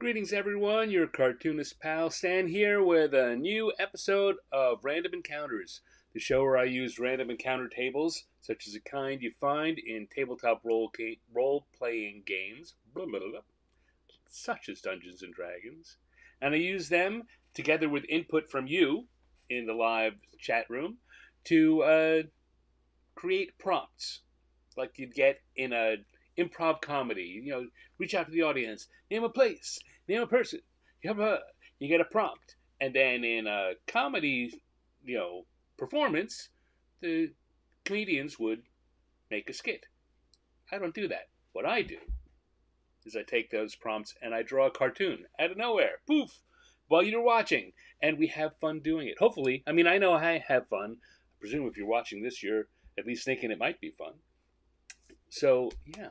Greetings, everyone. Your cartoonist pal Stan here with a new episode of Random Encounters, the show where I use random encounter tables, such as the kind you find in tabletop role-playing games, blah, blah, blah, such as Dungeons and Dragons, and I use them together with input from you in the live chat room to create prompts like you'd get in a improv comedy. Reach out to the audience, name a place, name a person. You get a prompt, and then in a comedy, performance, the comedians would make a skit. I don't do that. What I do is I take those prompts and I draw a cartoon out of nowhere, poof, while you're watching, and we have fun doing it. Hopefully, I know I have fun. I presume if you're watching this, you're at least thinking it might be fun. So, yeah,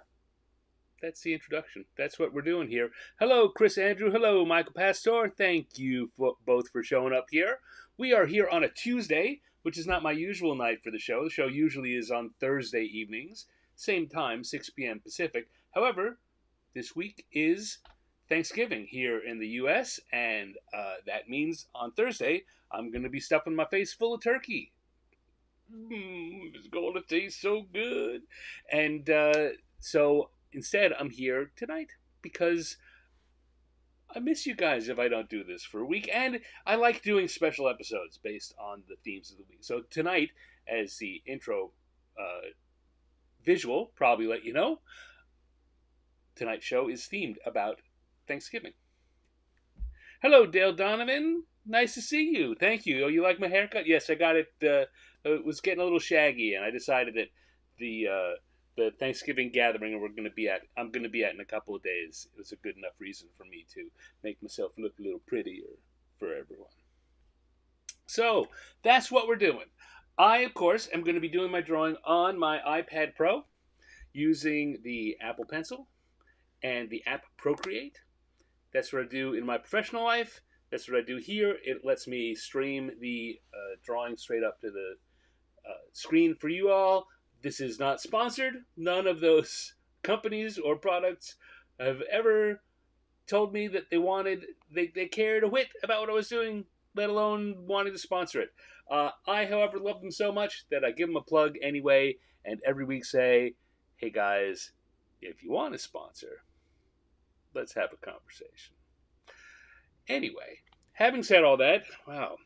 that's the introduction. That's what we're doing here. Hello, Chris Andrew. Hello, Michael Pastor. Thank you both for showing up here. We are here on a Tuesday, which is not my usual night for the show. The show usually is on Thursday evenings, same time, 6 p.m. Pacific. However, this week is Thanksgiving here in the U.S., and that means on Thursday, I'm going to be stuffing my face full of turkey. It's going to taste so good. And so instead, I'm here tonight because I miss you guys if I don't do this for a week. And I like doing special episodes based on the themes of the week. So tonight, as the intro visual probably let you know, tonight's show is themed about Thanksgiving. Hello, Dale Donovan. Nice to see you. Thank you. Oh, you like my haircut? Yes, I got it. It was getting a little shaggy, and I decided that the Thanksgiving gathering I'm going to be at in a couple of days. It was a good enough reason for me to make myself look a little prettier for everyone. So that's what we're doing. I, of course, am going to be doing my drawing on my iPad Pro using the Apple Pencil and the app Procreate. That's what I do in my professional life. That's what I do here. It lets me stream the drawing straight up to the screen for you all. This is not sponsored. None of those companies or products have ever told me that they cared a whit about what I was doing, let alone wanting to sponsor it. I, however, love them so much that I give them a plug anyway, and every week say, hey guys, if you want to sponsor, let's have a conversation. Anyway, having said all that, wow.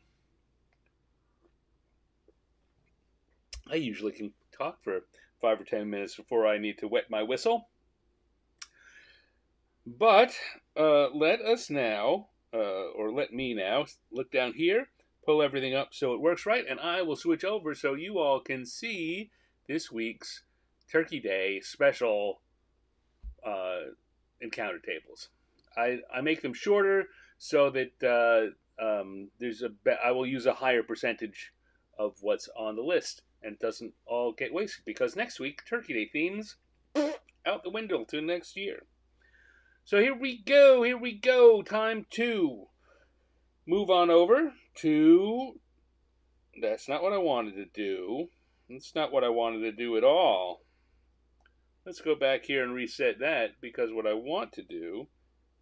I usually can talk for 5 or 10 minutes before I need to wet my whistle. But let me now look down here, pull everything up so it works right, and I will switch over so you all can see this week's Turkey Day special encounter tables. I make them shorter so that I will use a higher percentage of what's on the list, and it doesn't all get wasted, because next week, Turkey Day themes out the window to next year. So here we go, time to move on over to, that's not what I wanted to do. That's not what I wanted to do at all. Let's go back here and reset that, because what I want to do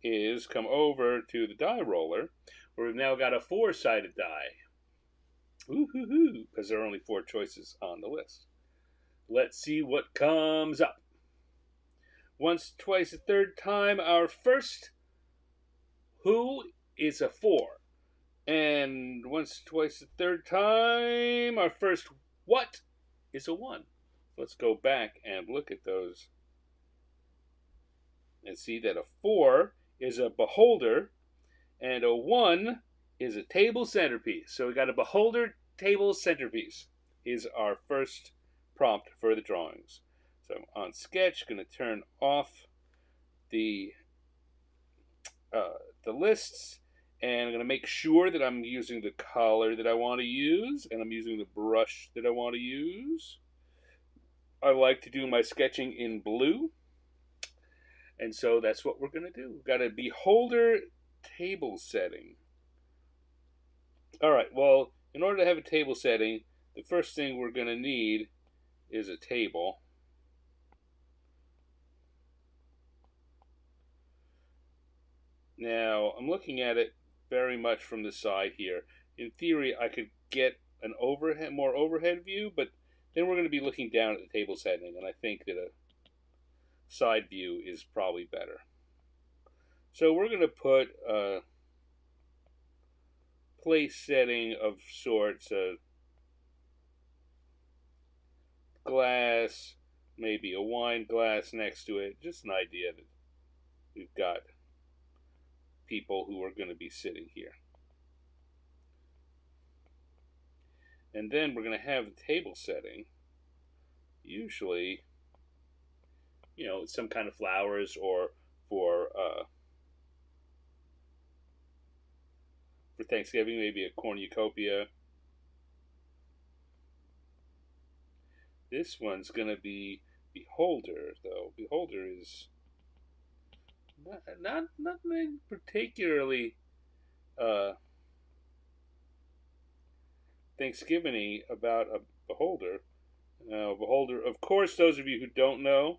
is come over to the die roller, where we've now got a 4-sided die. Ooh-hoo-hoo, because there are only 4 choices on the list. Let's see what comes up. Once, twice, a third time, our first who is a 4. And once, twice, a third time, our first what is a 1. Let's go back and look at those and see that a 4 is a beholder and a 1 is a table centerpiece. So we got a beholder table centerpiece is our first prompt for the drawings. So I'm on sketch, going to turn off the lists, and I'm going to make sure that I'm using the color that I want to use, and I'm using the brush that I want to use. I like to do my sketching in blue, and so that's what we're going to do. We've got a beholder table setting. All right, well, in order to have a table setting, the first thing we're going to need is a table. Now, I'm looking at it very much from the side here. In theory, I could get an more overhead view, but then we're going to be looking down at the table setting, and I think that a side view is probably better. So we're going to put a place setting of sorts, a glass, maybe a wine glass next to it. Just an idea that we've got people who are going to be sitting here. And then we're going to have the table setting. Usually, some kind of flowers, or for Thanksgiving, maybe a cornucopia. This one's going to be Beholder, though. Beholder is not particularly Thanksgiving-y about a beholder. Beholder, of course, those of you who don't know,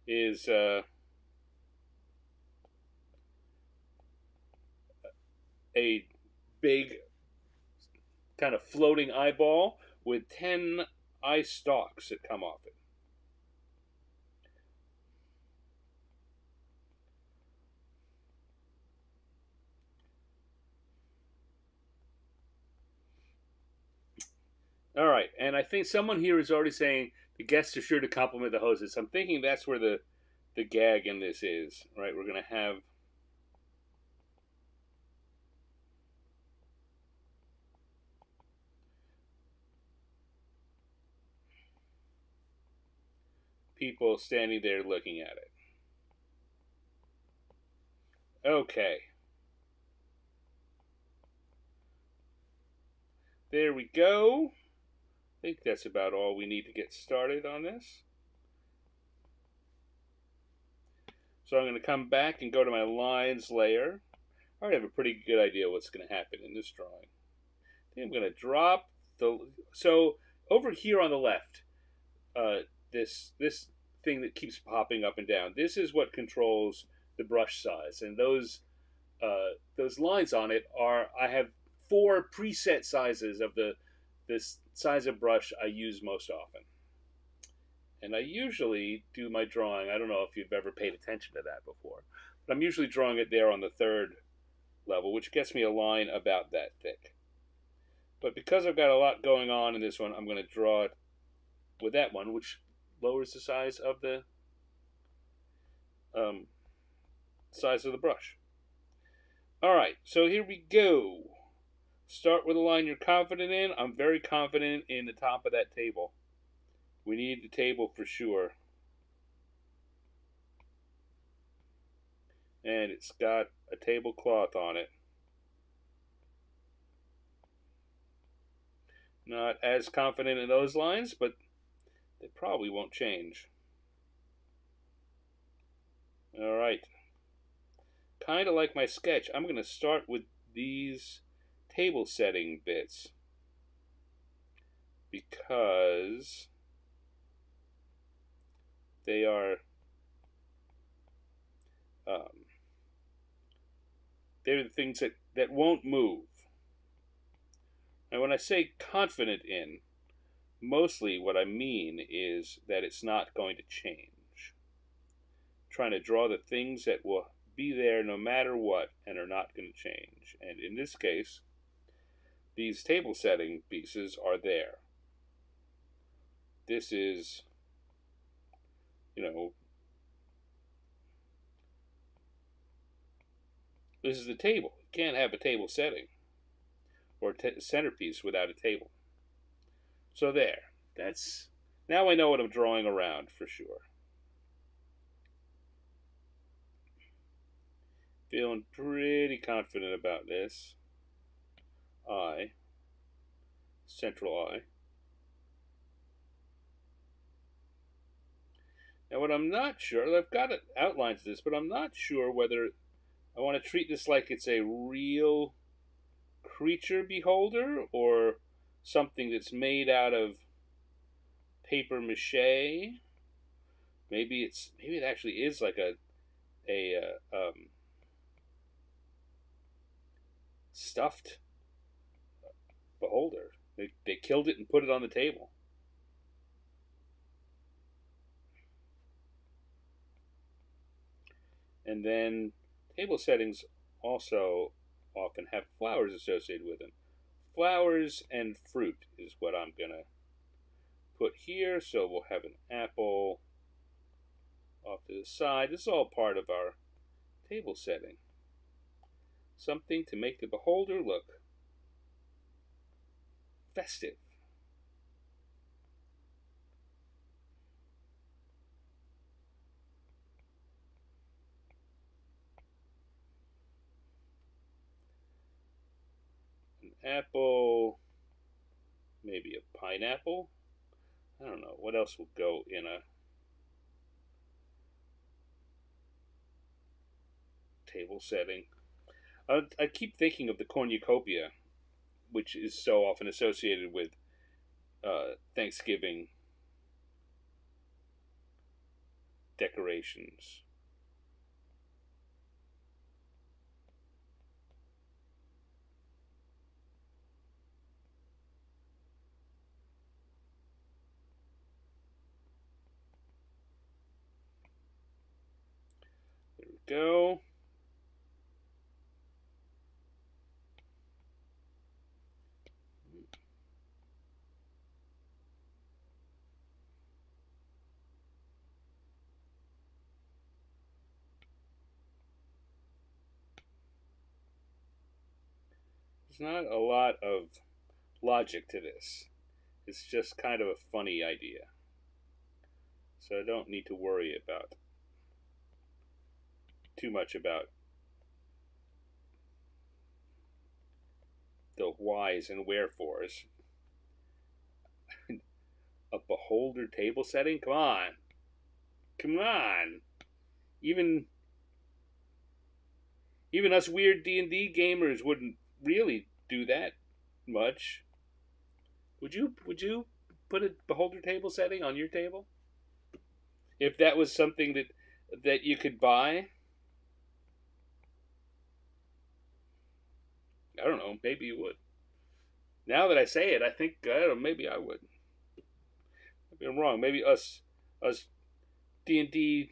is a big kind of floating eyeball with 10 eye stalks that come off it. All right, and I think someone here is already saying the guests are sure to compliment the hostess. I'm thinking that's where the gag in this is, right? We're going to have people standing there looking at it. Okay. There we go. I think that's about all we need to get started on this. So I'm going to come back and go to my lines layer. I already have a pretty good idea what's going to happen in this drawing. I'm going to drop so over here on the left, this thing that keeps popping up and down. This is what controls the brush size, and those lines on it are, I have 4 preset sizes of this size of brush I use most often. And I usually do my drawing, I don't know if you've ever paid attention to that before, but I'm usually drawing it there on the 3rd level, which gets me a line about that thick. But because I've got a lot going on in this one, I'm going to draw it with that one, which lowers the size of the brush. All right, so here we go. Start with a line you're confident in. I'm very confident in the top of that table. We need the table for sure. And it's got a tablecloth on it. Not as confident in those lines, but they probably won't change. All right. Kind of like my sketch, I'm going to start with these table setting bits because they are they're the things that won't move. And when I say confident in, mostly what I mean is that it's not going to change. I'm trying to draw the things that will be there no matter what and are not going to change. And in this case, these table setting pieces are there. This is, this is the table. You can't have a table setting or centerpiece without a table. So there. Now I know what I'm drawing around for sure. Feeling pretty confident about this. Eye. Central eye. Now what I'm not sure, I've got outlines of this, but I'm not sure whether I want to treat this like it's a real creature beholder or something that's made out of paper mache. Maybe it actually is like a stuffed beholder. They killed it and put it on the table. And then table settings also often have flowers associated with them. Flowers and fruit is what I'm going to put here. So we'll have an apple off to the side. This is all part of our table setting. Something to make the beholder look festive. An apple, maybe a pineapple. I don't know. What else will go in a table setting? I keep thinking of the cornucopia, which is so often associated with Thanksgiving decorations. There we go. There's not a lot of logic to this. It's just kind of a funny idea. So I don't need to worry about too much about the whys and wherefores. A beholder table setting? Come on. Come on. Even even us weird D&D gamers wouldn't really do that much. Would you put a beholder table setting on your table? If that was something that you could buy? I don't know, maybe you would. Now that I say it, I think I don't know, maybe I would. Maybe I'm wrong. Maybe us D&D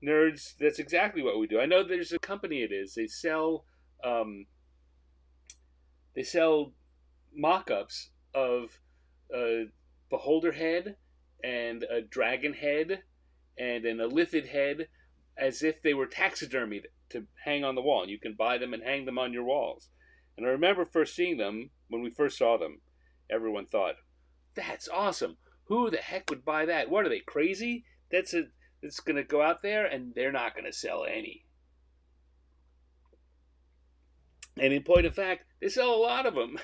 nerds, that's exactly what we do. I know there's a company it is. Um they sell mock-ups of a beholder head and a dragon head and an illithid head as if they were taxidermied to hang on the wall. And you can buy them and hang them on your walls. And I remember first seeing them, when we first saw them, everyone thought, that's awesome. Who the heck would buy that? What are they, crazy? That's going to go out there and they're not going to sell any. And in point of fact, they sell a lot of them.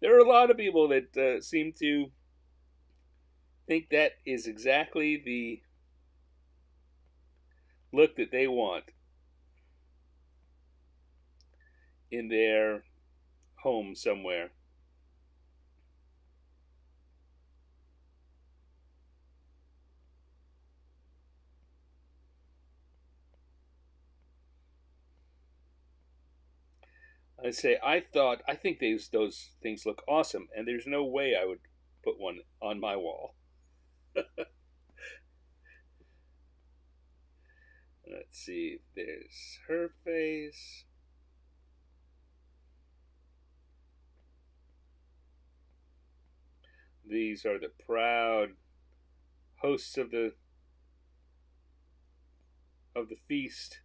There are a lot of people that seem to think that is exactly the look that they want in their home somewhere. I think those things look awesome, and there's no way I would put one on my wall. Let's see. There's her face. These are the proud hosts of the feast.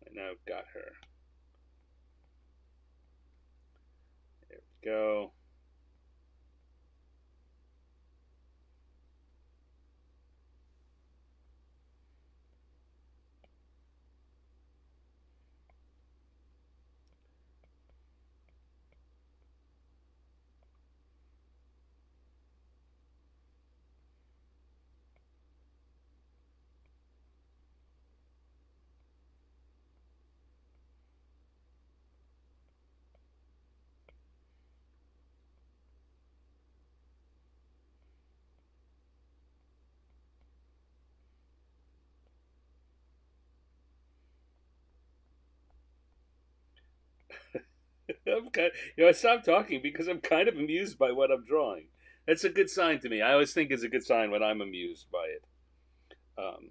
And now I've got her. There we go. I'm kind I stopped talking because I'm kind of amused by what I'm drawing. That's a good sign to me. I always think it's a good sign when I'm amused by it. Um,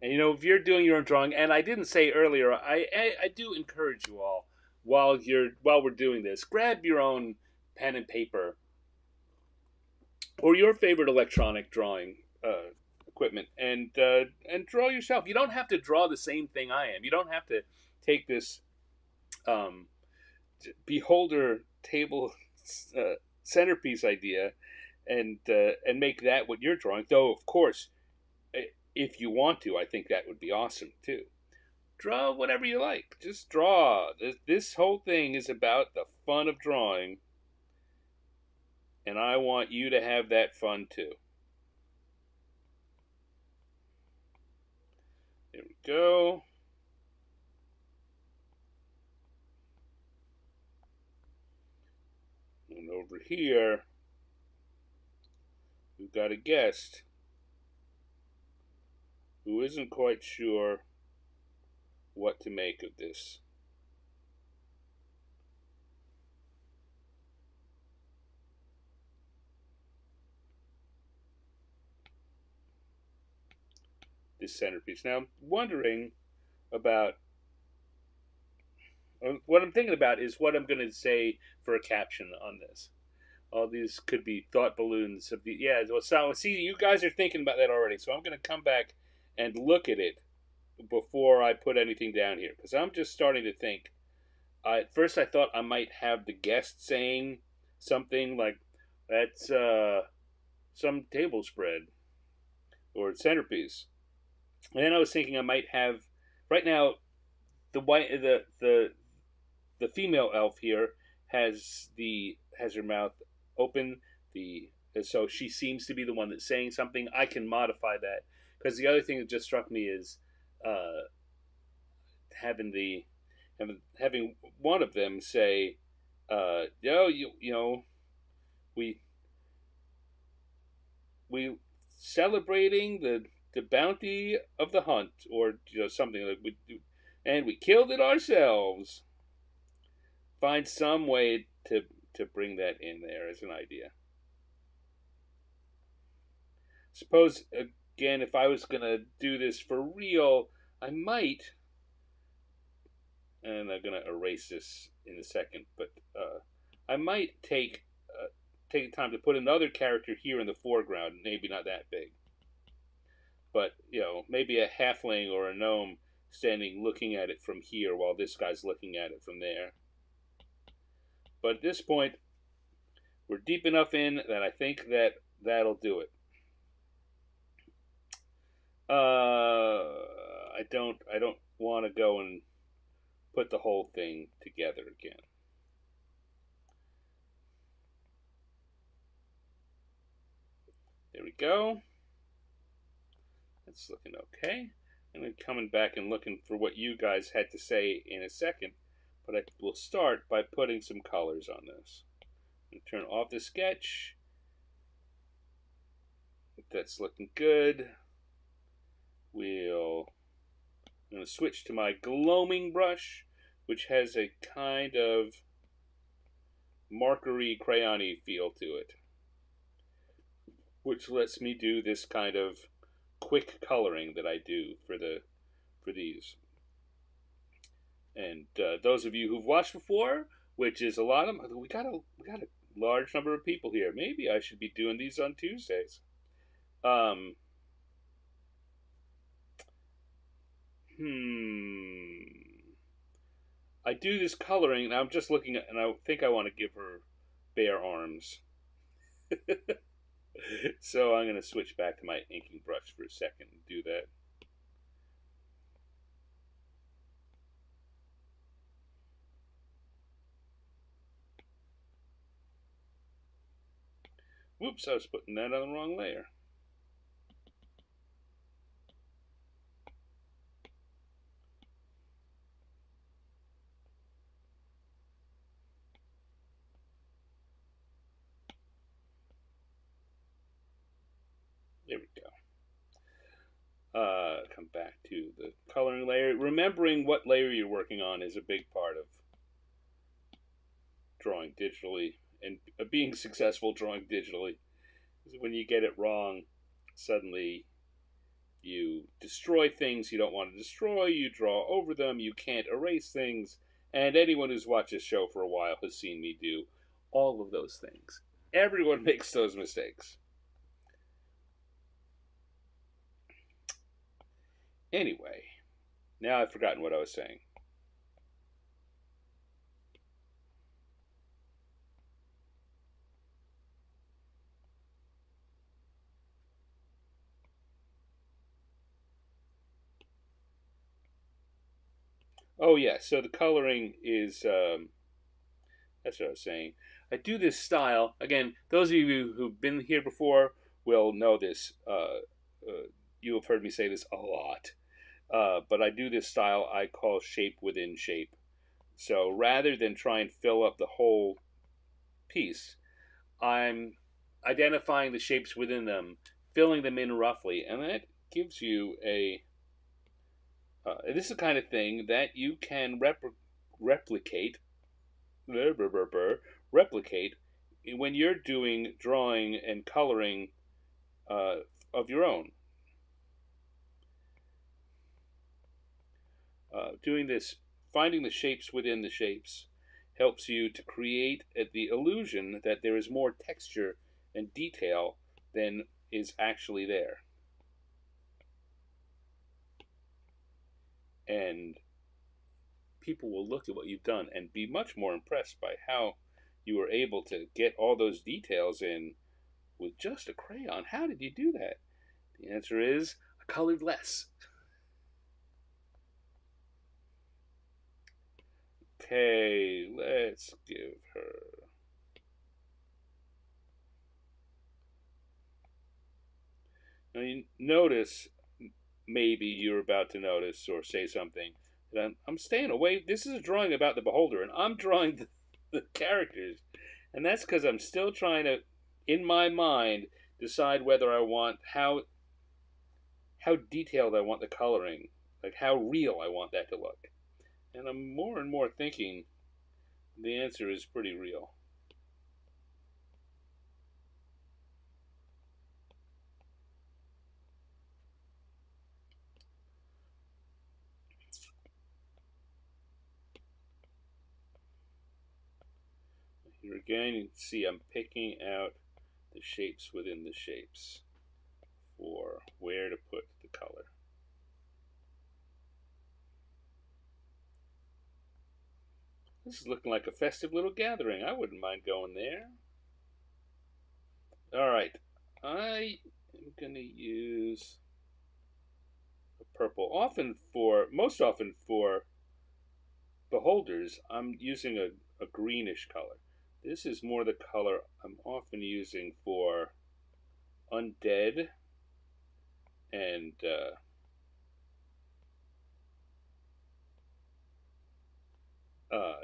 and if you're doing your own drawing, and I didn't say earlier, I do encourage you all while we're doing this, grab your own pen and paper or your favorite electronic drawing equipment and draw yourself. You don't have to draw the same thing I am. You don't have to take this um, beholder table centerpiece idea and make that what you're drawing. Though, of course, if you want to, I think that would be awesome too. Draw whatever you like. Just draw. This whole thing is about the fun of drawing, and I want you to have that fun too. There we go. And over here, we've got a guest who isn't quite sure what to make of this. This centerpiece. Now, I'm wondering about what I'm thinking about is what I'm going to say for a caption on this. All these could be thought balloons of the So see, you guys are thinking about that already. So I'm going to come back and look at it before I put anything down here because I'm just starting to think. At first, I thought I might have the guest saying something like, "That's some table spread or centerpiece," and then I was thinking I might have. Right now, the female elf here has her mouth open. So she seems to be the one that's saying something. I can modify that because the other thing that just struck me is uh, having having one of them say, "Yo, we we celebrating the bounty of the hunt," or something like we do, and we killed it ourselves. Find some way to bring that in there as an idea. Suppose again, if I was gonna do this for real, I might, and I'm gonna erase this in a second, but I might take time to put another character here in the foreground, maybe not that big, but maybe a halfling or a gnome standing looking at it from here while this guy's looking at it from there. But at this point, we're deep enough in that I think that'll do it. I don't want to go and put the whole thing together again. There we go. That's looking okay. And then coming back and looking for what you guys had to say in a second, but I will start by putting some colors on this. Turn off the sketch. That's looking good. I'm going to switch to my gloaming brush, which has a kind of markery crayony feel to it, which lets me do this kind of quick coloring that I do for these. And those of you who've watched before, which is a lot of we got a large number of people here. Maybe I should be doing these on Tuesdays. Um, I do this coloring, and I'm just looking at, and I think I want to give her bare arms. So I'm going to switch back to my inking brush for a second and do that. Whoops, I was putting that on the wrong layer. There we go. Come back to the coloring layer. Remembering what layer you're working on is a big part of drawing digitally and being successful drawing digitally. When you get it wrong, suddenly you destroy things you don't want to destroy, you draw over them, you can't erase things, and anyone who's watched this show for a while has seen me do all of those things. Everyone makes those mistakes. Anyway, now I've forgotten what I was saying. Oh, yeah, so the coloring is, that's what I was saying. I do this style, again, those of you who've been here before will know this. You have heard me say this a lot. But I do this style I call shape within shape. So rather than try and fill up the whole piece, I'm identifying the shapes within them, filling them in roughly, and that gives you a. This is the kind of thing that you can replicate, replicate when you're doing drawing and coloring uh, of your own. Doing this, finding the shapes within the shapes, helps you to create the illusion that there is more texture and detail than is actually there. And people will look at what you've done and be much more impressed by how you were able to get all those details in with just a crayon. How did you do that? The answer is I colored less. Okay, let's give her. Now you notice, maybe you're about to notice or say something, that I'm staying away. This is a drawing about the beholder, and I'm drawing the characters. And that's because I'm still trying to, in my mind, decide whether I want how detailed I want the coloring, like how real I want that to look. And I'm more and more thinking the answer is pretty real. Here again, you can see I'm picking out the shapes within the shapes for where to put the color. This is looking like a festive little gathering. I wouldn't mind going there. Alright, I am going to use a purple. Most often for beholders, I'm using a greenish color. This is more the color I'm often using for undead and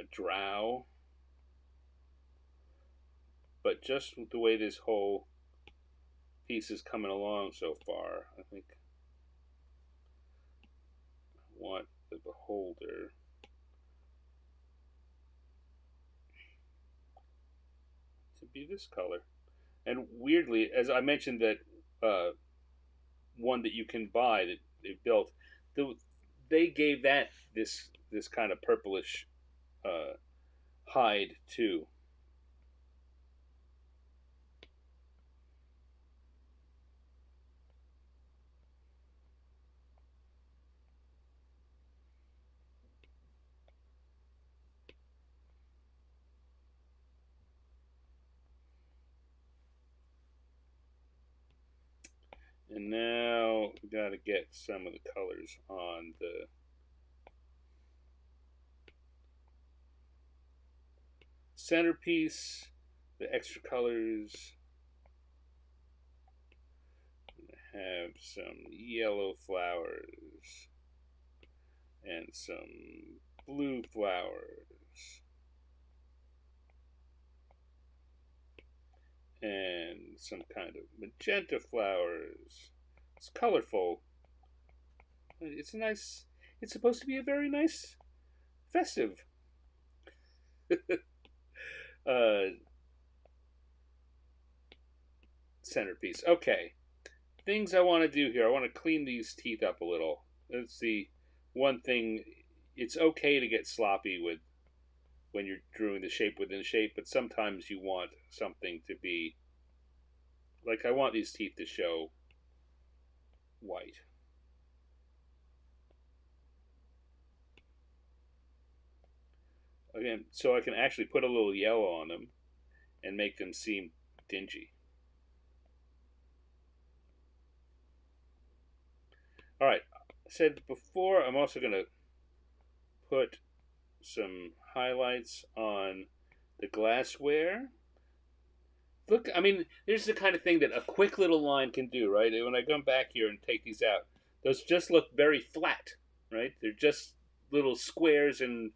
drow. But just the way this whole piece is coming along so far, I think I want the beholder to be this color. And weirdly, as I mentioned, that one that you can buy that they built, they gave that this kind of purplish hide too. And now we got to get some of the colors on the centerpiece, the extra colors. Have some yellow flowers and some blue flowers and some kind of magenta flowers. It's colorful. It's nice. It's supposed to be a very nice festive. uh, centerpiece. Okay, things I want to do here. I want to clean these teeth up a little. Let's see. One thing, it's okay to get sloppy with when you're drawing the shape within shape, but sometimes you want something to be like I want these teeth to show white. Again, so I can actually put a little yellow on them and make them seem dingy. All right, I said before, I'm also going to put some highlights on the glassware. Look, I mean, there's the kind of thing that a quick little line can do, right? When I come back here and take these out, those just look very flat, right? They're just little squares and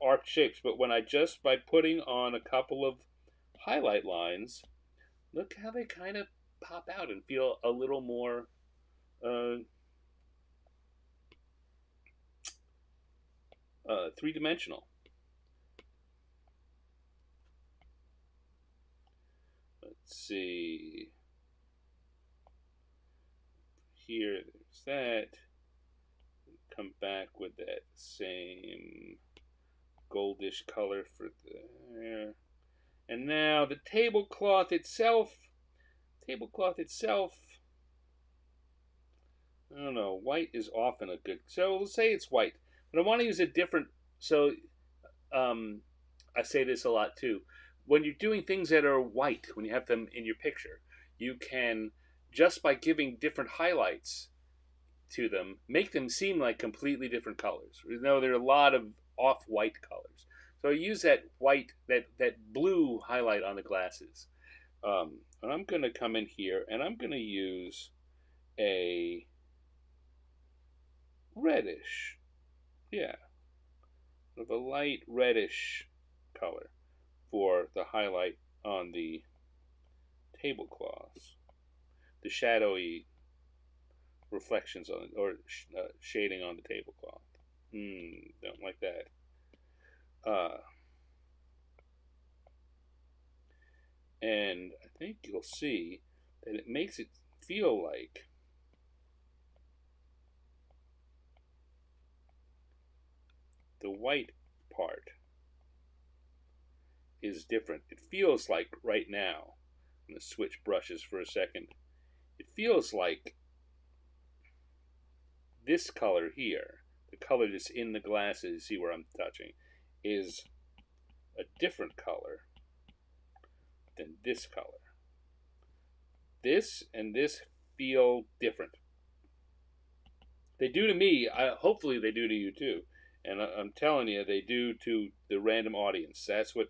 arc shapes. But when I just by putting on a couple of highlight lines, look how they kind of pop out and feel a little more uh, three-dimensional. Let's see. Here, there's that. Come back with that same goldish color for there. And now the tablecloth itself. I don't know. White is often a good. So let's say it's white, but I want to use a different. So um, I say this a lot too. When you're doing things that are white, when you have them in your picture, you can just by giving different highlights to them make them seem like completely different colors. You know, there are a lot of off-white colors. So I use that white, that blue highlight on the glasses. And I'm going to come in here and I'm going to use a reddish, yeah, of a light reddish color for the highlight on the tablecloths, the shadowy reflections on it, or shading on the tablecloth. Don't like that. And I think you'll see that it makes it feel like the white part is different. It feels like right now, I'm going to switch brushes for a second. It feels like this color here, the color that's in the glasses, see where I'm touching, is a different color than this color. This and this feel different. They do to me. Hopefully they do to you too. And I'm telling you, they do to the random audience. That's what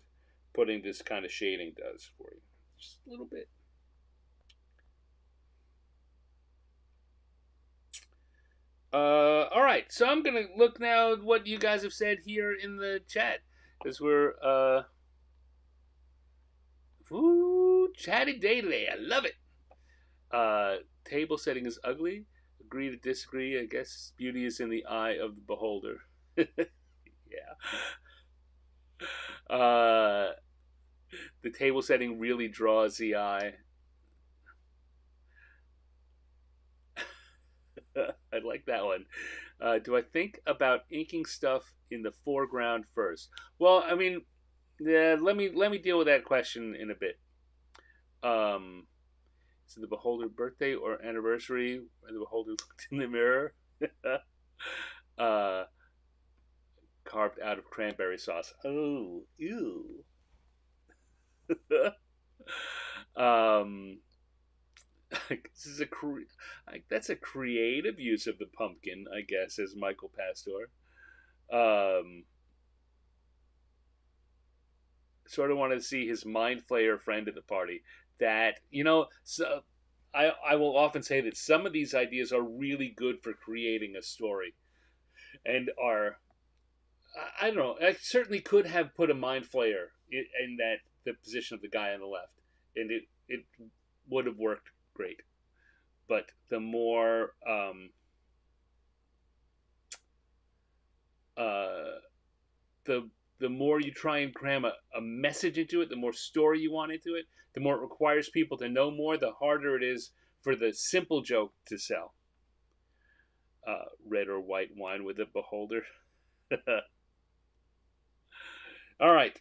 putting this kind of shading does for you. Just a little bit. All right, so I'm gonna look now at what you guys have said here in the chat, because we're chatty day today. I love it. Table setting is ugly. Agree to disagree. I guess beauty is in the eye of the beholder. Yeah. The table setting really draws the eye. I like that one. Do I think about inking stuff in the foreground first? Well, I mean, yeah. Let me deal with that question in a bit. Um, is it the beholder birthday or anniversary? And the beholder looked in the mirror. uh, Carved out of cranberry sauce. Oh, ew. um, this is that's a creative use of the pumpkin, I guess, as Michael Pastor. Um, Sort of want to see his mind flayer friend at the party. That so I will often say that some of these ideas are really good for creating a story, and are I don't know. I certainly could have put a mind flayer in that the position of the guy on the left, and it would have worked great. But the more uh, the the more you try and cram a message into it, the more story you want into it, the more it requires people to know more, the harder it is for the simple joke to sell. Red or white wine with a beholder. All right.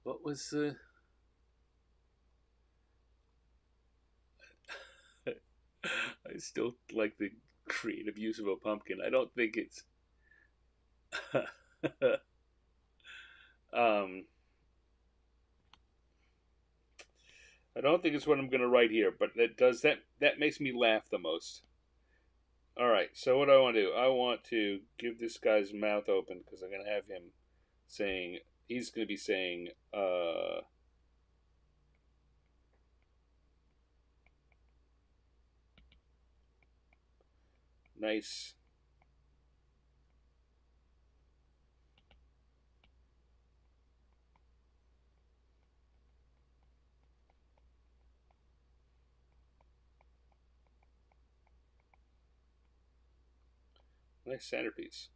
What was the? I still like the creative use of a pumpkin. I don't think it's. um, I don't think it's what I'm going to write here, but that makes me laugh the most. All right, so what do I want to do? I want to give this guy's mouth open because I'm going to have him saying, he's going to be saying, nice. Nice centerpiece.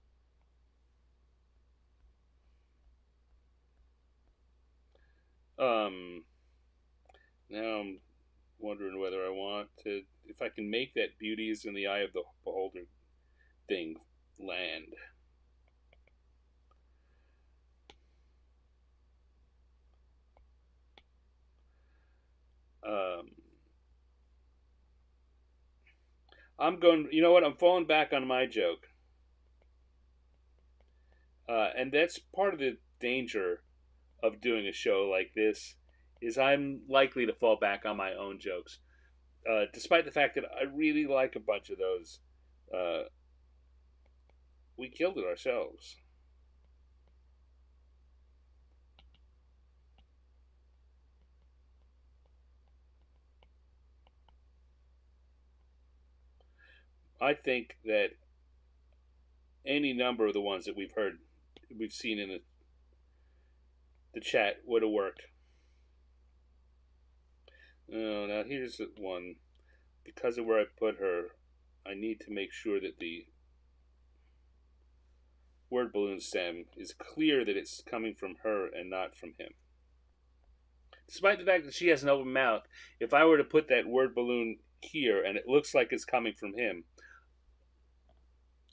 Now I'm wondering whether I want to, if I can make that beauty is in the eye of the beholder thing land. Um, I'm going, you know what? I'm falling back on my joke. And that's part of the danger of doing a show like this is I'm likely to fall back on my own jokes. Despite the fact that I really like a bunch of those, uh, we killed it ourselves. I think that any number of the ones that we've seen in the chat would have worked. Oh, now here's one. Because of where I put her, I need to make sure that the word balloon stem is clear that it's coming from her and not from him. Despite the fact that she has an open mouth, if I were to put that word balloon here and it looks like it's coming from him,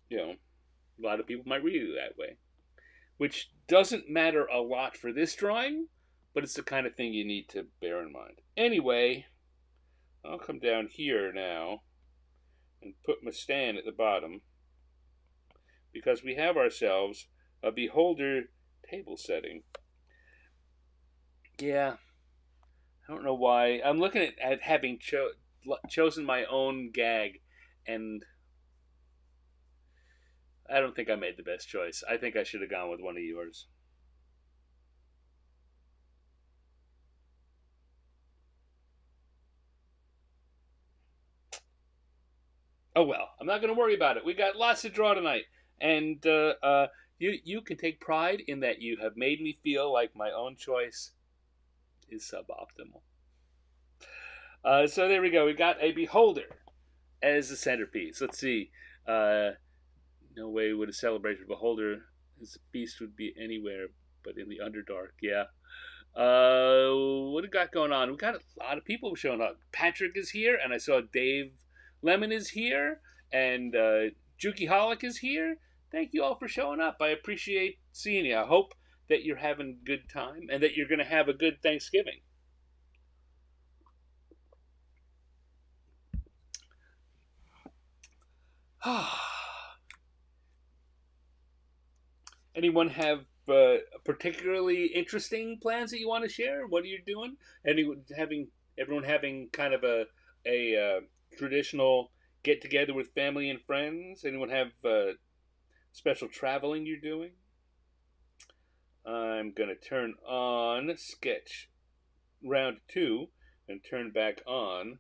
you know, a lot of people might read it that way. Which doesn't matter a lot for this drawing, but it's the kind of thing you need to bear in mind. Anyway, I'll come down here now and put my stand at the bottom because we have ourselves a beholder table setting. Yeah, I don't know why. I'm looking at having chosen my own gag, and I don't think I made the best choice. I think I should have gone with one of yours. Oh well, I'm not going to worry about it. We got lots to draw tonight, and you can take pride in that you have made me feel like my own choice is suboptimal. So there we go. We got a beholder as the centerpiece. Let's see. No way would a celebration beholder as a beast would be anywhere but in the Underdark. Yeah. What do we got going on? We got a lot of people showing up. Patrick is here, and I saw Dave Lemon is here, and Juki Holic is here. Thank you all for showing up. I appreciate seeing you. I hope that you're having a good time and that you're going to have a good Thanksgiving. Anyone have particularly interesting plans that you want to share? What are you doing? Everyone having kind of a traditional get together with family and friends? Anyone have special traveling you're doing? I'm gonna turn on sketch round 2 and turn back on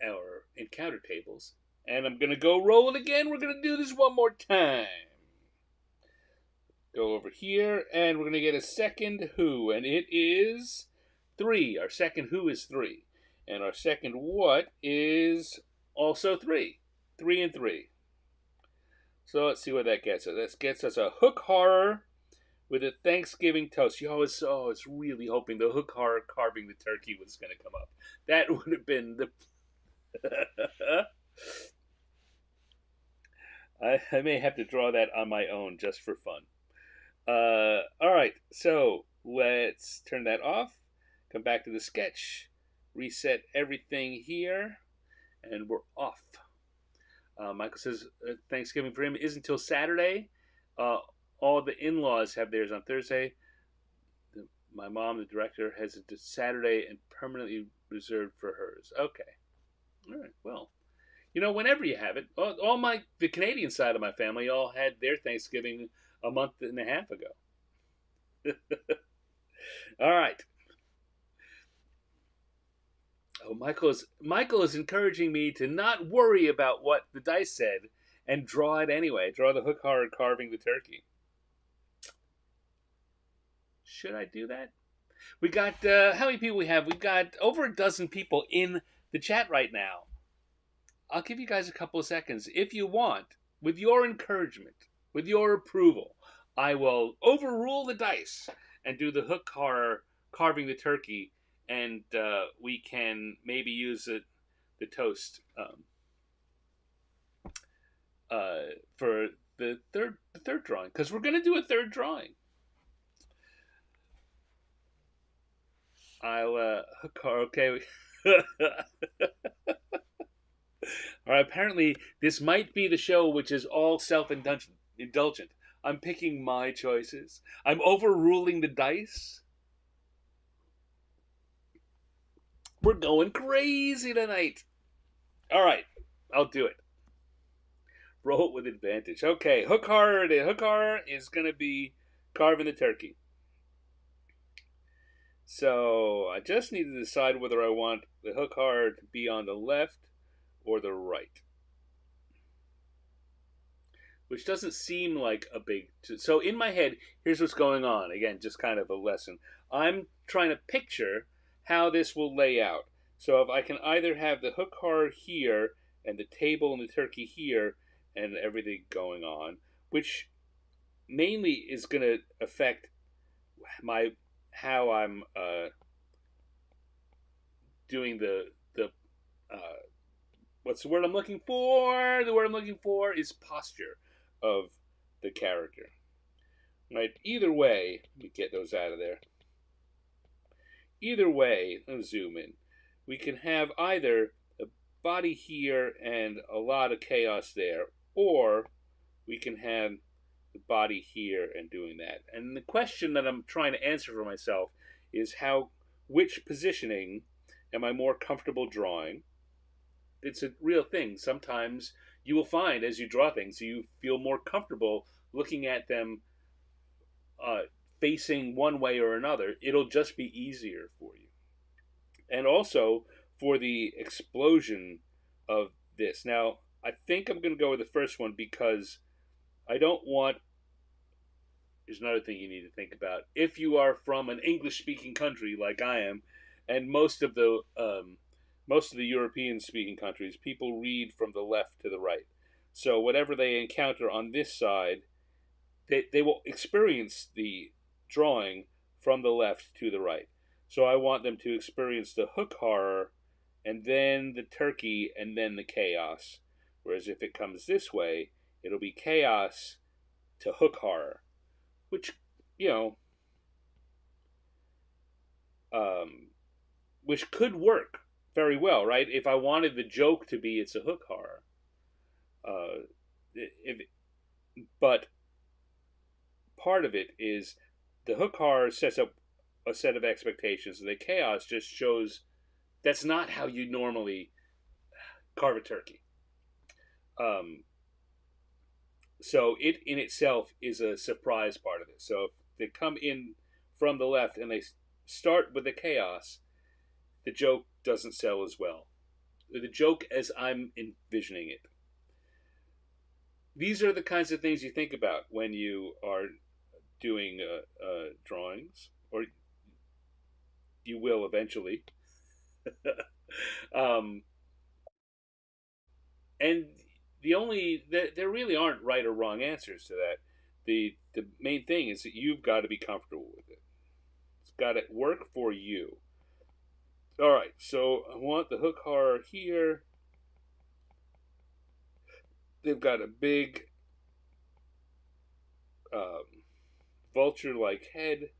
our encounter tables. And I'm gonna go roll it again. We're gonna do this one more time. Go over here, and we're gonna get a second who, and it is 3. Our second who is 3. And our second what is also 3. 3 and 3. So let's see what that gets us. That gets us a hook horror with a Thanksgiving toast. You always, oh, I was really hoping the hook horror carving the turkey was going to come up. That would have been the. I may have to draw that on my own just for fun. All right, so let's turn that off. Come back to the sketch. Reset everything here, and we're off. Michael says Thanksgiving for him is until Saturday. Uh, all the in-laws have theirs on Thursday. My mom, the director, has it to Saturday and permanently reserved for hers. Okay. All right. Well, whenever you have it, all the Canadian side of my family all had their Thanksgiving a month and a half ago. All right. Oh, Michael is encouraging me to not worry about what the dice said and draw it anyway. Draw the hook horror carving the turkey. Should I do that? We got how many people we have? We've got over a dozen people in the chat right now. I'll give you guys a couple of seconds if you want, with your encouragement, with your approval. I will overrule the dice and do the hook horror carving the turkey, and we can maybe use the toast for the third drawing, because we're going to do a third drawing. I'll hook horror. Okay. All right, apparently, this might be the show which is all self-indulgent. I'm picking my choices. I'm overruling the dice. We're going crazy tonight. All right, I'll do it. Roll it with advantage. Okay, hook horror. The hook horror is going to be carving the turkey. So I just need to decide whether I want the hook horror to be on the left or the right, which doesn't seem like a big. So in my head, here's what's going on. Again, just kind of a lesson. I'm trying to picture how this will lay out. So if I can either have the hook horror here and the table and the turkey here and everything going on, which mainly is going to affect how I'm doing the what's the word I'm looking for? The word I'm looking for is posture of the character. Right? Either way, we get those out of there. Either way, let's zoom in. We can have either a body here and a lot of chaos there, or we can have the body here and doing that. And the question that I'm trying to answer for myself is which positioning am I more comfortable drawing? It's a real thing. Sometimes you will find as you draw things, you feel more comfortable looking at them facing one way or another. It'll just be easier for you. And also for the explosion of this. Now, I think I'm going to go with the first one because I don't want. There's another thing you need to think about. If you are from an English-speaking country like I am, and most of the European-speaking countries, people read from the left to the right. So whatever they encounter on this side, they will experience the drawing from the left to the right. So I want them to experience the hook horror, and then the turkey, and then the chaos. Whereas if it comes this way, it'll be chaos to hook horror, which, which could work very well, right? If I wanted the joke to be it's a hook horror, but part of it is the hook horror sets up a set of expectations, and the chaos just shows that's not how you normally carve a turkey. So it in itself is a surprise part of it. So if they come in from the left and they start with the chaos, the joke doesn't sell as well. The joke as I'm envisioning it. These are the kinds of things you think about when you are doing drawings, or you will eventually. And there really aren't right or wrong answers to that. The main thing is that you've got to be comfortable with it. It's got to work for you. All right, so I want the hook horror here. They've got a big um, vulture-like head.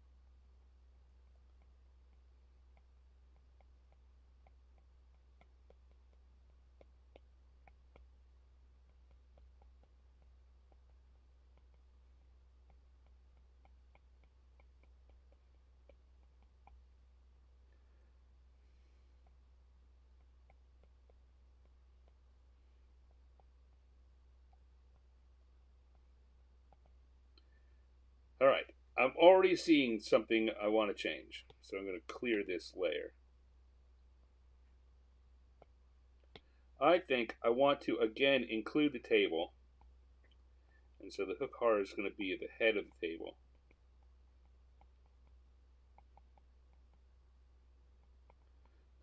All right, I'm already seeing something I want to change, so I'm going to clear this layer. I think I want to again include the table, and so the hook horror is going to be at the head of the table.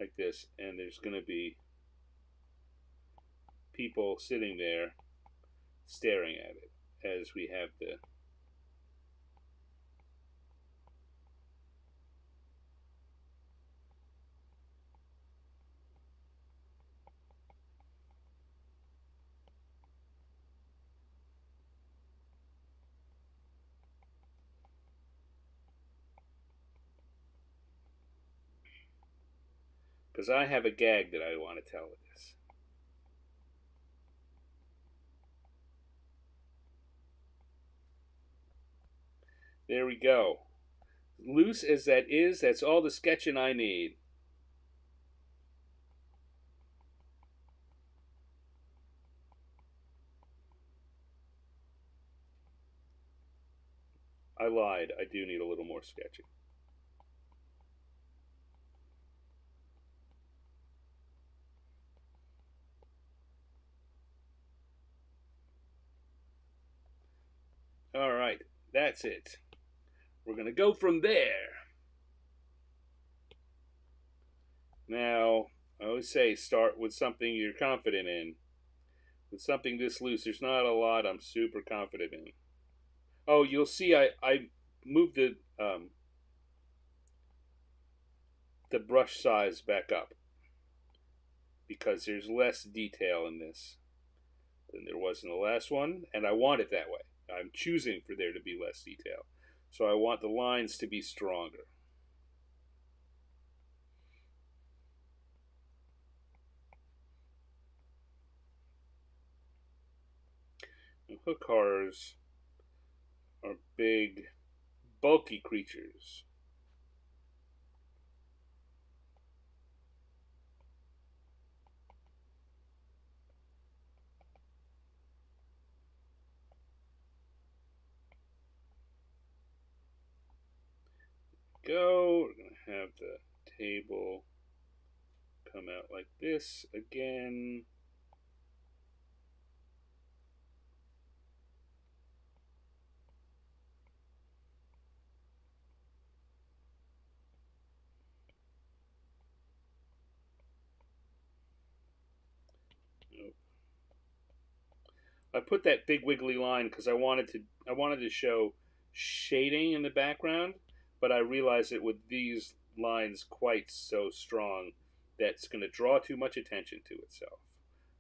Like this, and there's going to be people sitting there staring at it as we have the because I have a gag that I want to tell with this. There we go. Loose as that is, that's all the sketching I need. I lied. I do need a little more sketching. All right, that's it. We're going to go from there. Now, I always say start with something you're confident in. With something this loose, there's not a lot I'm super confident in. Oh, you'll see I moved the brush size back up because there's less detail in this than there was in the last one, and I want it that way. I'm choosing for there to be less detail. So I want the lines to be stronger. And hook horrors are big, bulky creatures. Go. We're going to have the table come out like this again. Nope. I put that big wiggly line because I wanted to show shading in the background, but I realized that with these lines quite so strong, that's going to draw too much attention to itself.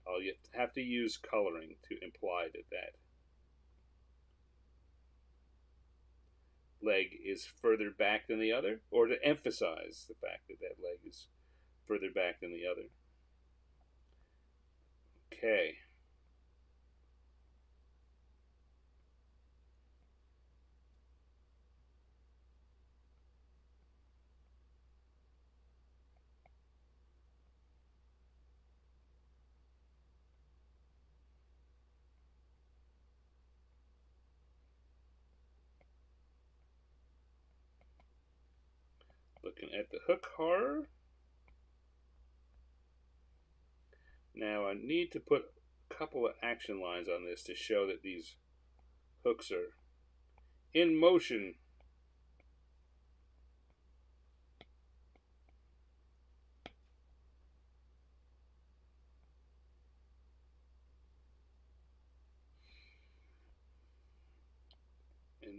I'll have to use coloring to imply that leg is further back than the other, or to emphasize the fact that leg is further back than the other. Okay. Looking at the hook horror. Now I need to put a couple of action lines on this to show that these hooks are in motion.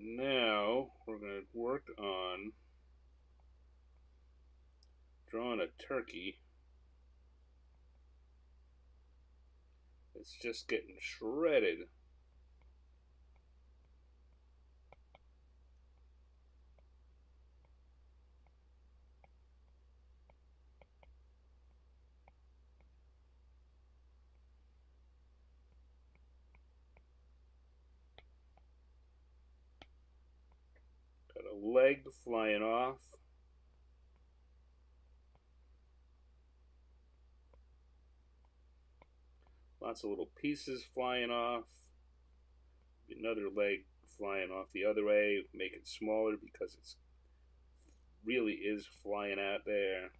Now we're going to work on drawing a turkey. It's just getting shredded. Got a leg flying off. Lots of little pieces flying off. Another leg flying off the other way. Make it smaller because it really is flying out there.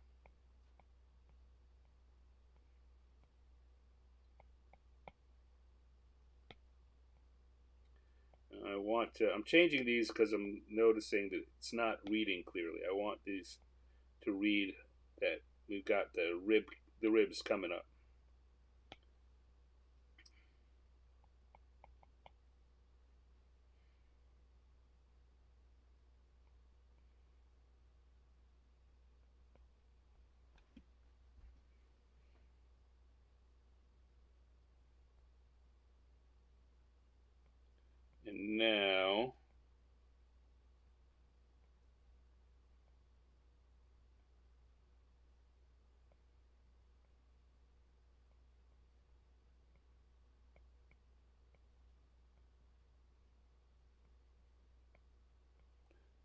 I'm changing these because I'm noticing that it's not reading clearly. I want these to read that we've got the ribs coming up. And now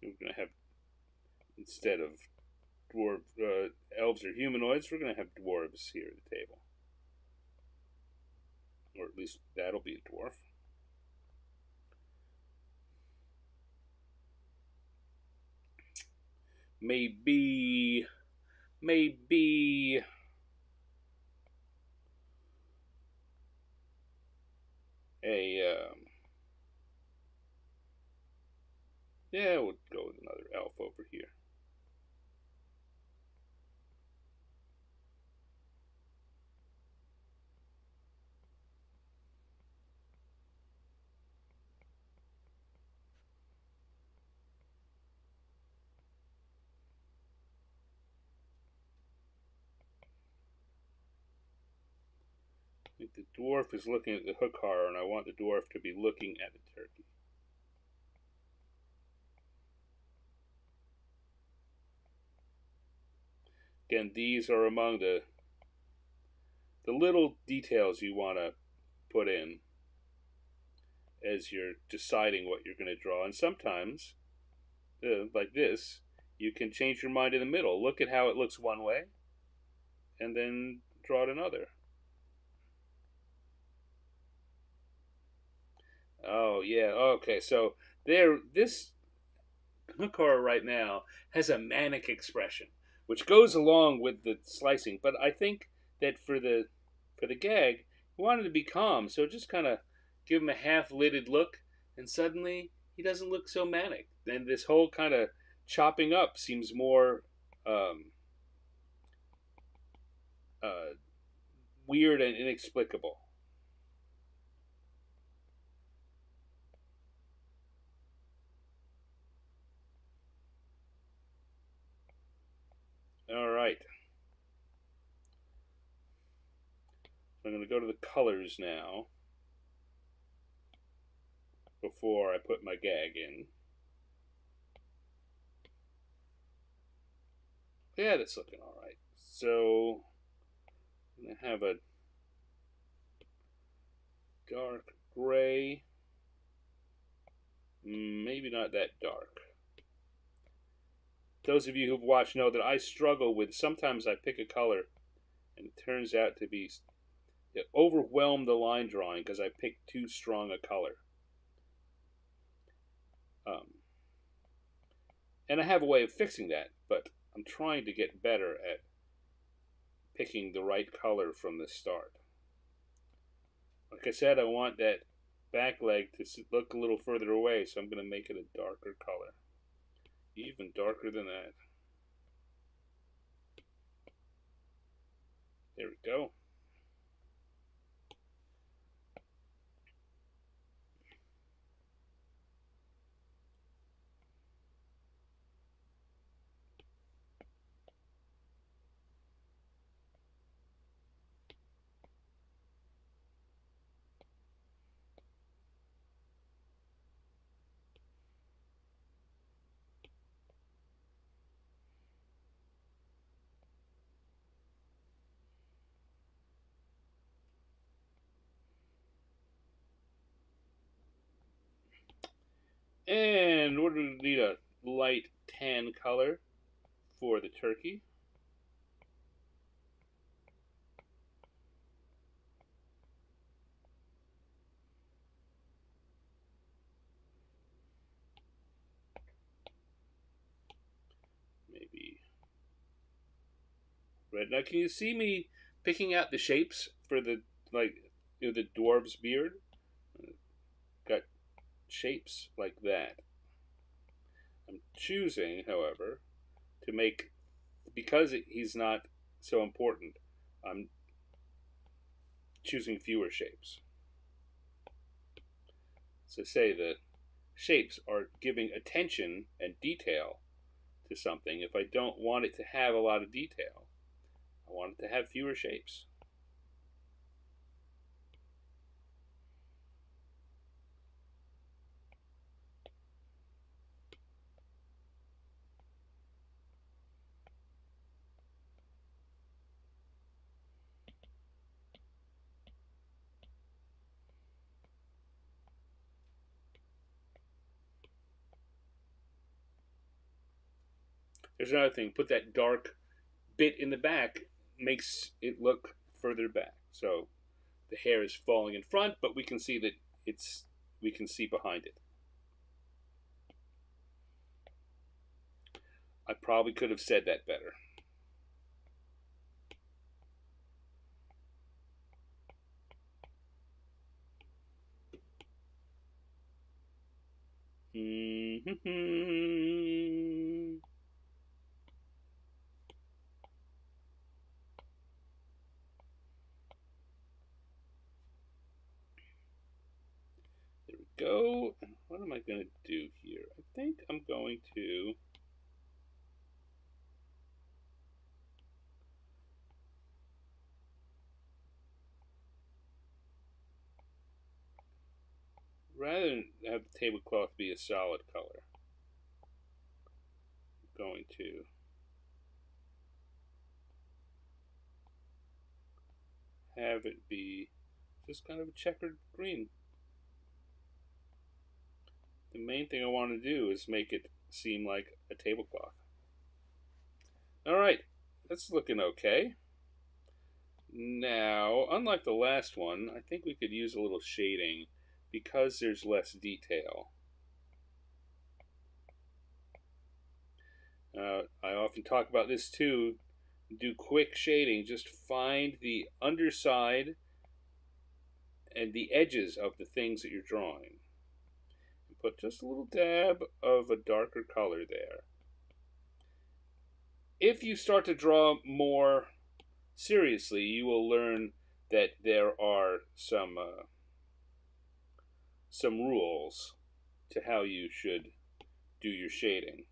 we're going to have, instead of dwarf elves or humanoids, we're going to have dwarves here at the table. Or at least that'll be a dwarf. Maybe a yeah, we'll go with another elf over here. I think the dwarf is looking at the hook horror, and I want the dwarf to be looking at the turkey. Again, these are among the little details you want to put in as you're deciding what you're going to draw. And sometimes, like this, you can change your mind in the middle. Look at how it looks one way, and then draw it another. Oh yeah, okay. So this Hikara right now has a manic expression, which goes along with the slicing. But I think that for the gag, he wanted to be calm, so just kind of give him a half-lidded look, and suddenly he doesn't look so manic. And this whole kind of chopping up seems more um, uh, weird and inexplicable. All right, so I'm going to go to the colors now before I put my gag in. Yeah, that's looking all right. So I'm going to have a dark gray. Maybe not that dark. Those of you who've watched know that I struggle with, sometimes I pick a color and it turns out to be overwhelm the line drawing because I picked too strong a color. Um, and I have a way of fixing that, but I'm trying to get better at picking the right color from the start. Like I said, I want that back leg to look a little further away, so I'm going to make it a darker color. Even darker than that. There we go. And we're going to need a light tan color for the turkey. Maybe red. Now, can you see me picking out the shapes for the, like, the dwarf's beard? Got shapes like that. I'm choosing, however, to make, because he's not so important, I'm choosing fewer shapes. So say the shapes are giving attention and detail to something. If I don't want it to have a lot of detail, I want it to have fewer shapes. There's another thing. Put that dark bit in the back, makes it look further back. So the hair is falling in front, but we can see that we can see behind it. I probably could have said that better. There we go. And what am I going to do here? I think I'm going to rather than have the tablecloth be a solid color, I'm going to have it be just kind of a checkered green. The main thing I want to do is make it seem like a tablecloth. All right, that's looking okay. Now, unlike the last one, I think we could use a little shading because there's less detail. I often talk about this too. Do quick shading. Just find the underside and the edges of the things that you're drawing. And put just a little dab of a darker color there. If you start to draw more seriously, you will learn that there are some rules to how you should do your shading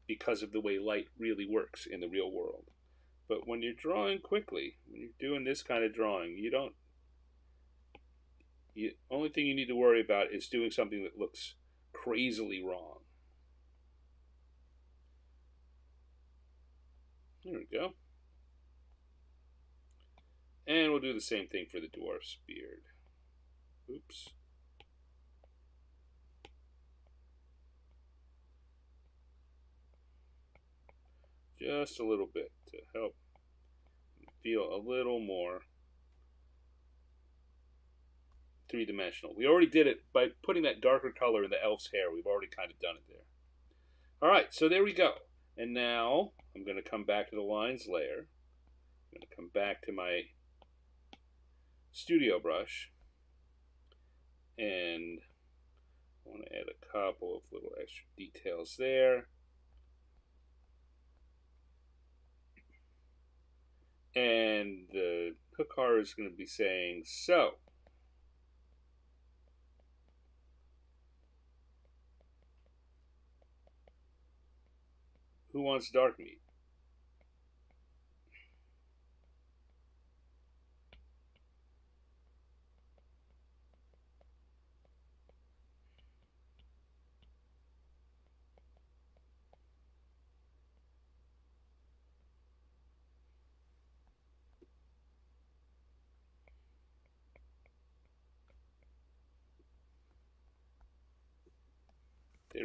because of the way light really works in the real world. But when you're drawing quickly, when you're doing this kind of drawing, the only thing you need to worry about is doing something that looks crazily wrong. There we go. And we'll do the same thing for the dwarf's beard. Oops. Just a little bit to help feel a little more three-dimensional. We already did it by putting that darker color in the elf's hair. We've already kind of done it there. All right, so there we go. And now I'm going to come back to the lines layer. I'm going to come back to my studio brush, and I want to add a couple of little extra details there. And the hook card is going to be saying, so, who wants dark meat?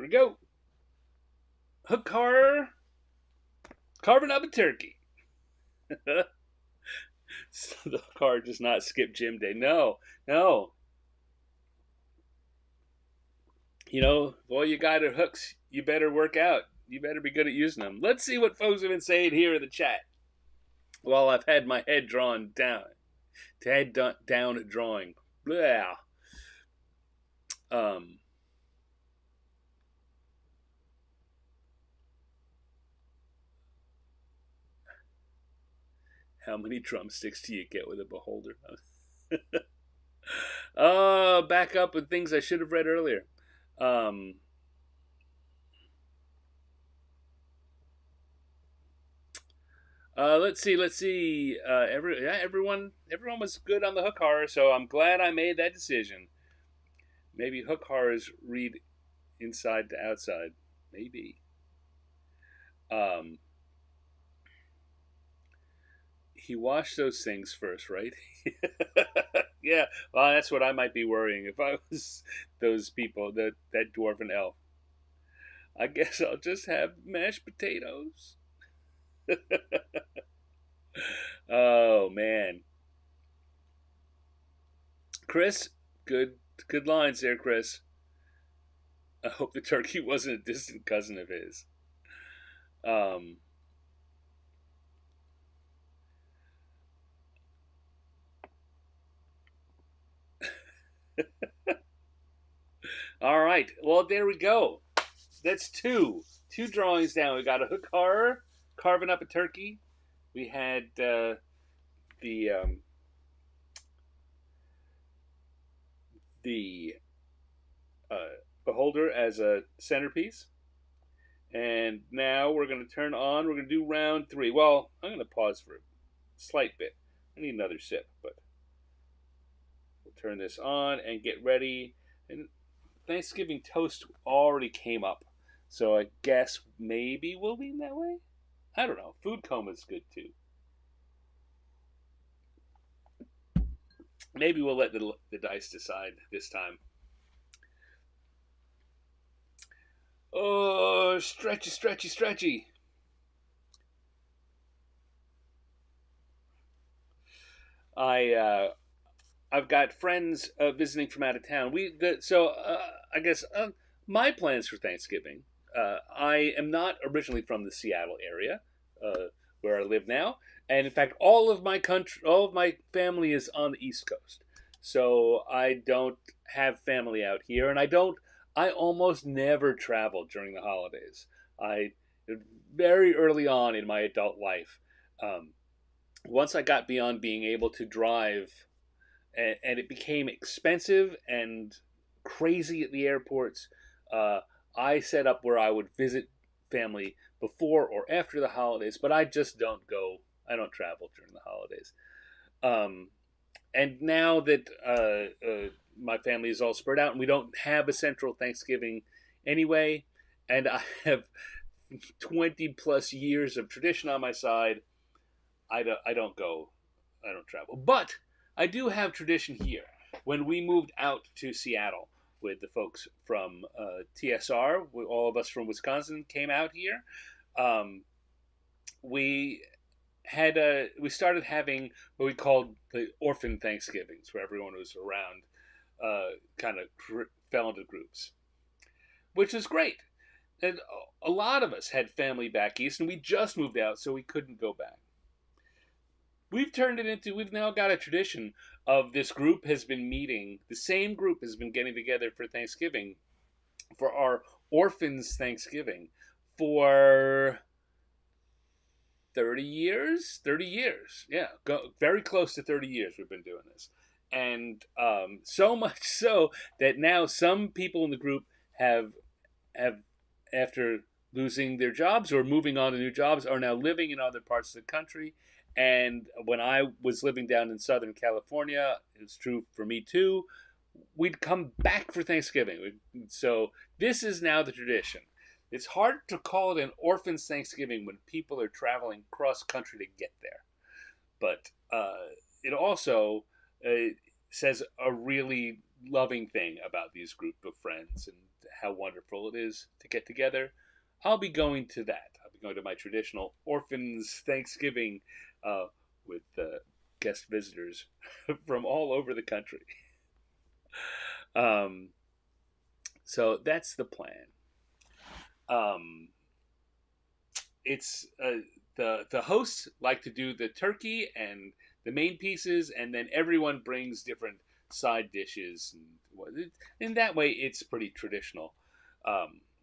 Here we go. Hook car, carving up a turkey. So the car does not skip gym day. No, no. You know, well, you got your hooks. You better work out. You better be good at using them. Let's see what folks have been saying here in the chat. Well, I've had my head drawn down. Down at drawing. Blah. Um, how many drumsticks do you get with a beholder? Back up with things I should have read earlier. Um, let's see. Everyone was good on the hook horror, so I'm glad I made that decision. Maybe hook horrors read inside to outside. Maybe. He washed those things first, right? Yeah. Well, that's what I might be worrying if I was those people, that dwarven elf. I guess I'll just have mashed potatoes. Oh man, Chris, good lines there, Chris. I hope the turkey wasn't a distant cousin of his. Um, all right, well there we go. That's two drawings down. We got a hook horror carving up a turkey. We had the the beholder as a centerpiece. And now we're going to turn on, we're going to do round three. Well, I'm going to pause for a slight bit. I need another sip, but we'll turn this on and get ready. And Thanksgiving toast already came up. So I guess maybe we'll lean that way? I don't know. Food coma is good too. Maybe we'll let the dice decide this time. Oh, stretchy, stretchy, stretchy. I've got friends visiting from out of town. I guess my plans for Thanksgiving. I am not originally from the Seattle area, where I live now, and in fact, all of my family is on the East Coast. So I don't have family out here, and I don't. I almost never travel during the holidays. I very early on in my adult life. Once I got beyond being able to drive, and it became expensive and crazy at the airports, I set up where I would visit family before or after the holidays, but I just don't go. I don't travel during the holidays. Um, and now that my family is all spread out and we don't have a central Thanksgiving anyway, and I have 20 plus years of tradition on my side, I don't go, I don't travel. But I do have tradition here. When we moved out to Seattle with the folks from TSR, all of us from Wisconsin came out here. Um, we we started having what we called the orphan Thanksgivings, where everyone was around, kind of fell into groups, which is great. And a lot of us had family back east, and we just moved out, so we couldn't go back. We've now got a tradition of this group has been meeting, the same group has been getting together for Thanksgiving, for our orphans Thanksgiving, for 30 years. Yeah, very close to 30 years we've been doing this. And so much so that now some people in the group have after losing their jobs or moving on to new jobs, are now living in other parts of the country. And when I was living down in Southern California, it's true for me too, we'd come back for Thanksgiving. So this is now the tradition. It's hard to call it an orphan's Thanksgiving when people are traveling cross country to get there. But it also says a really loving thing about these group of friends and how wonderful it is to get together. I'll be going to that. I'll be going to my traditional Orphans Thanksgiving with guest visitors from all over the country. Um, so that's the plan. Um, it's the hosts like to do the turkey and the main pieces, and then everyone brings different side dishes, and in that way, it's pretty traditional.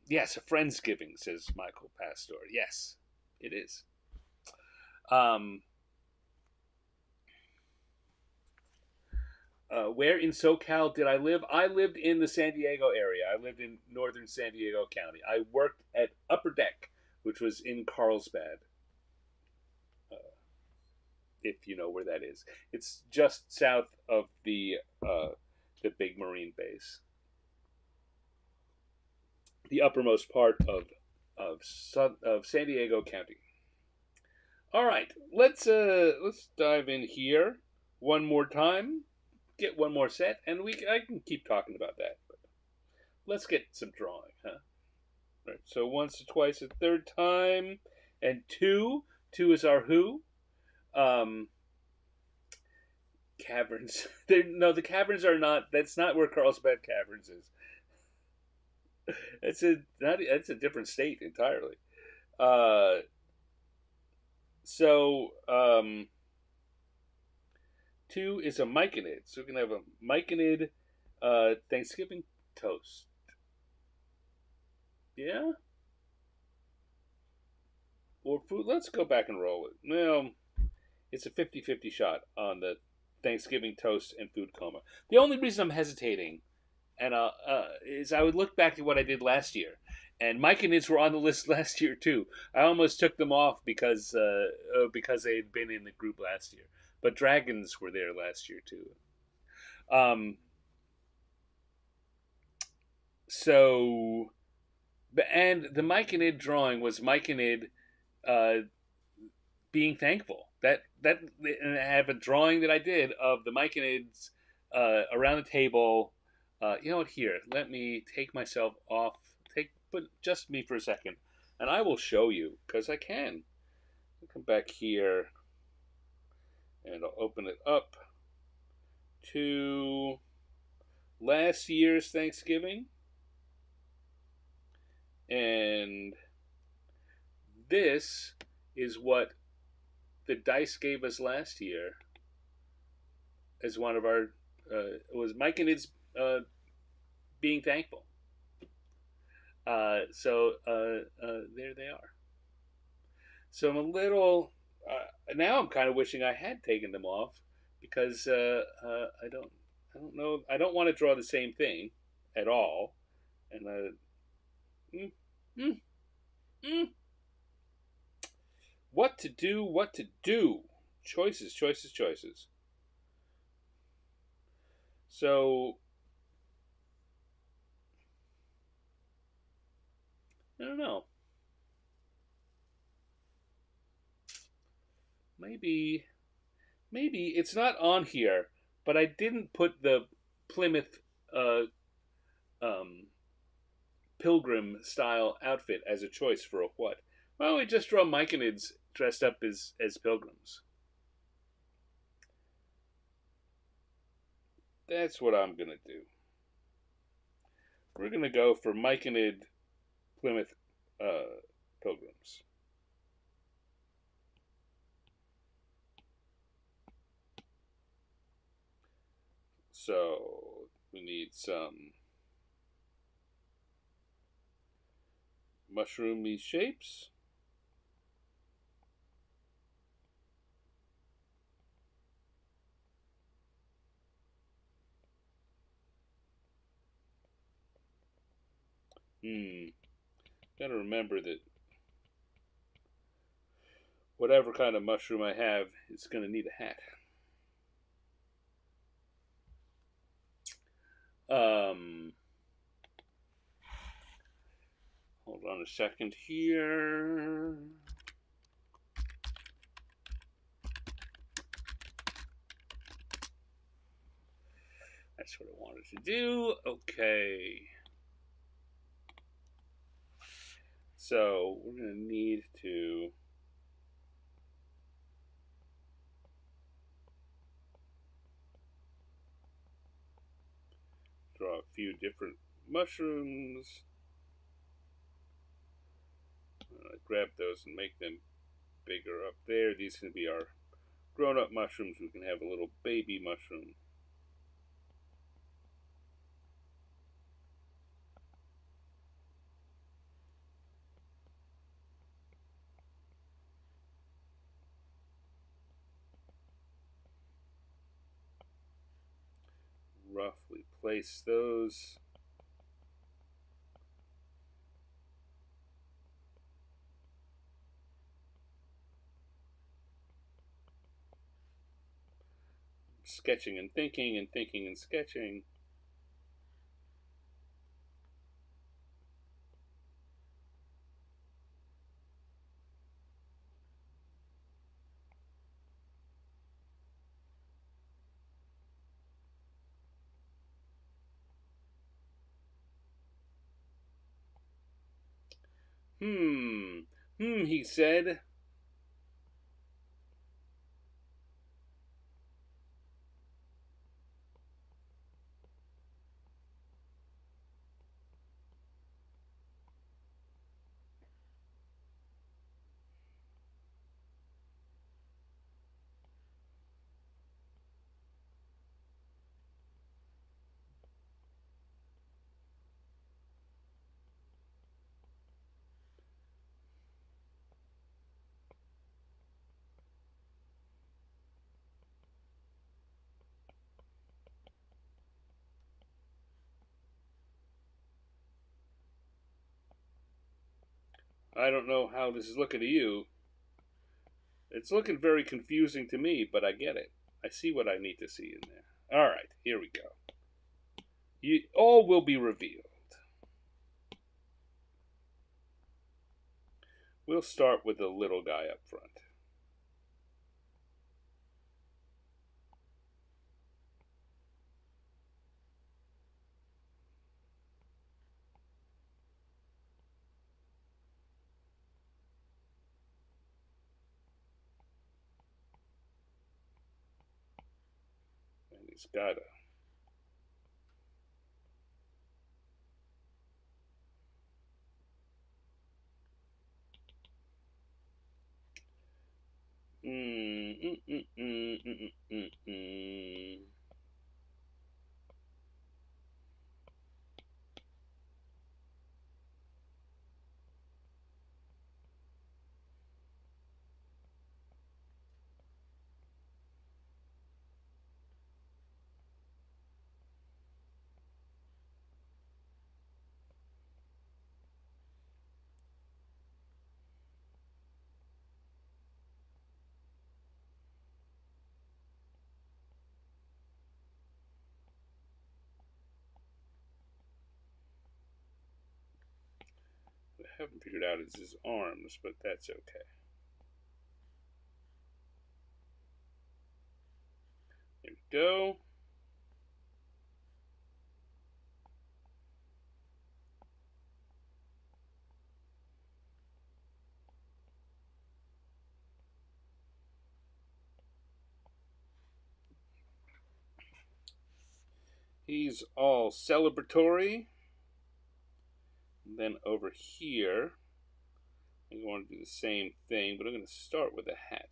Yes, a friendsgiving, says Michael Pastor. Yes, it is. Um, where in SoCal did I live? I lived in the San Diego area. I lived in northern San Diego County. I worked at Upper Deck, which was in Carlsbad, if you know where that is. It's just south of the big marine base, the uppermost part of San Diego County. All right, let's dive in here one more time, get one more set, and I can keep talking about that. But let's get some drawing, huh? All right, so once, twice, a third time, and two. Two is our who. Caverns. No, the caverns are not. That's not where Carlsbad Caverns is. It's a different state entirely. Uh, so two is a Myconid. So we're gonna have a Myconid Thanksgiving toast. Yeah. Or food. Let's go back and roll it. Well, it's a 50-50 shot on the Thanksgiving toast and food coma. The only reason I'm hesitating and is I would look back at what I did last year, and Mike and Nids were on the list last year too. I almost took them off because they had been in the group last year, but Dragons were there last year too. Um, so, and the Mike and Id drawing was Mike and Id being thankful. And I have a drawing that I did of the Mike and Ids around the table. You know what? Here, let me take myself off. Put just me for a second, and I will show you because I can. I'll come back here, and I'll open it up to last year's Thanksgiving, and this is what the dice gave us last year as one of our. It was Mike and Id's being thankful. So there they are. So I'm a little now. I'm kind of wishing I had taken them off because I don't know. I don't want to draw the same thing at all. And mm, mm, mm. What to do? What to do? Choices, choices, choices. So I don't know. Maybe it's not on here, but I didn't put the Plymouth uh, um, pilgrim style outfit as a choice for a what. Well, we just draw Myconids dressed up as pilgrims. That's what I'm gonna do. We're gonna go for Myconid Plymouth pilgrims. So we need some mushroomy shapes. Gotta remember that whatever kind of mushroom I have is gonna need a hat. Hold on a second here. That's what I wanted to do. Okay. So we're going to need to draw a few different mushrooms. Grab those and make them bigger up there. These are going to be our grown-up mushrooms. We can have a little baby mushroom. Roughly place those. Sketching and thinking and thinking and sketching. He said. I don't know how this is looking to you. It's looking very confusing to me, but I get it. I see what I need to see in there. All right, here we go. All will be revealed. We'll start with the little guy up front. And he's got a I haven't figured out is his arms, but that's okay. There we go. He's all celebratory. And then over here, I'm going to do the same thing, but I'm going to start with a hat.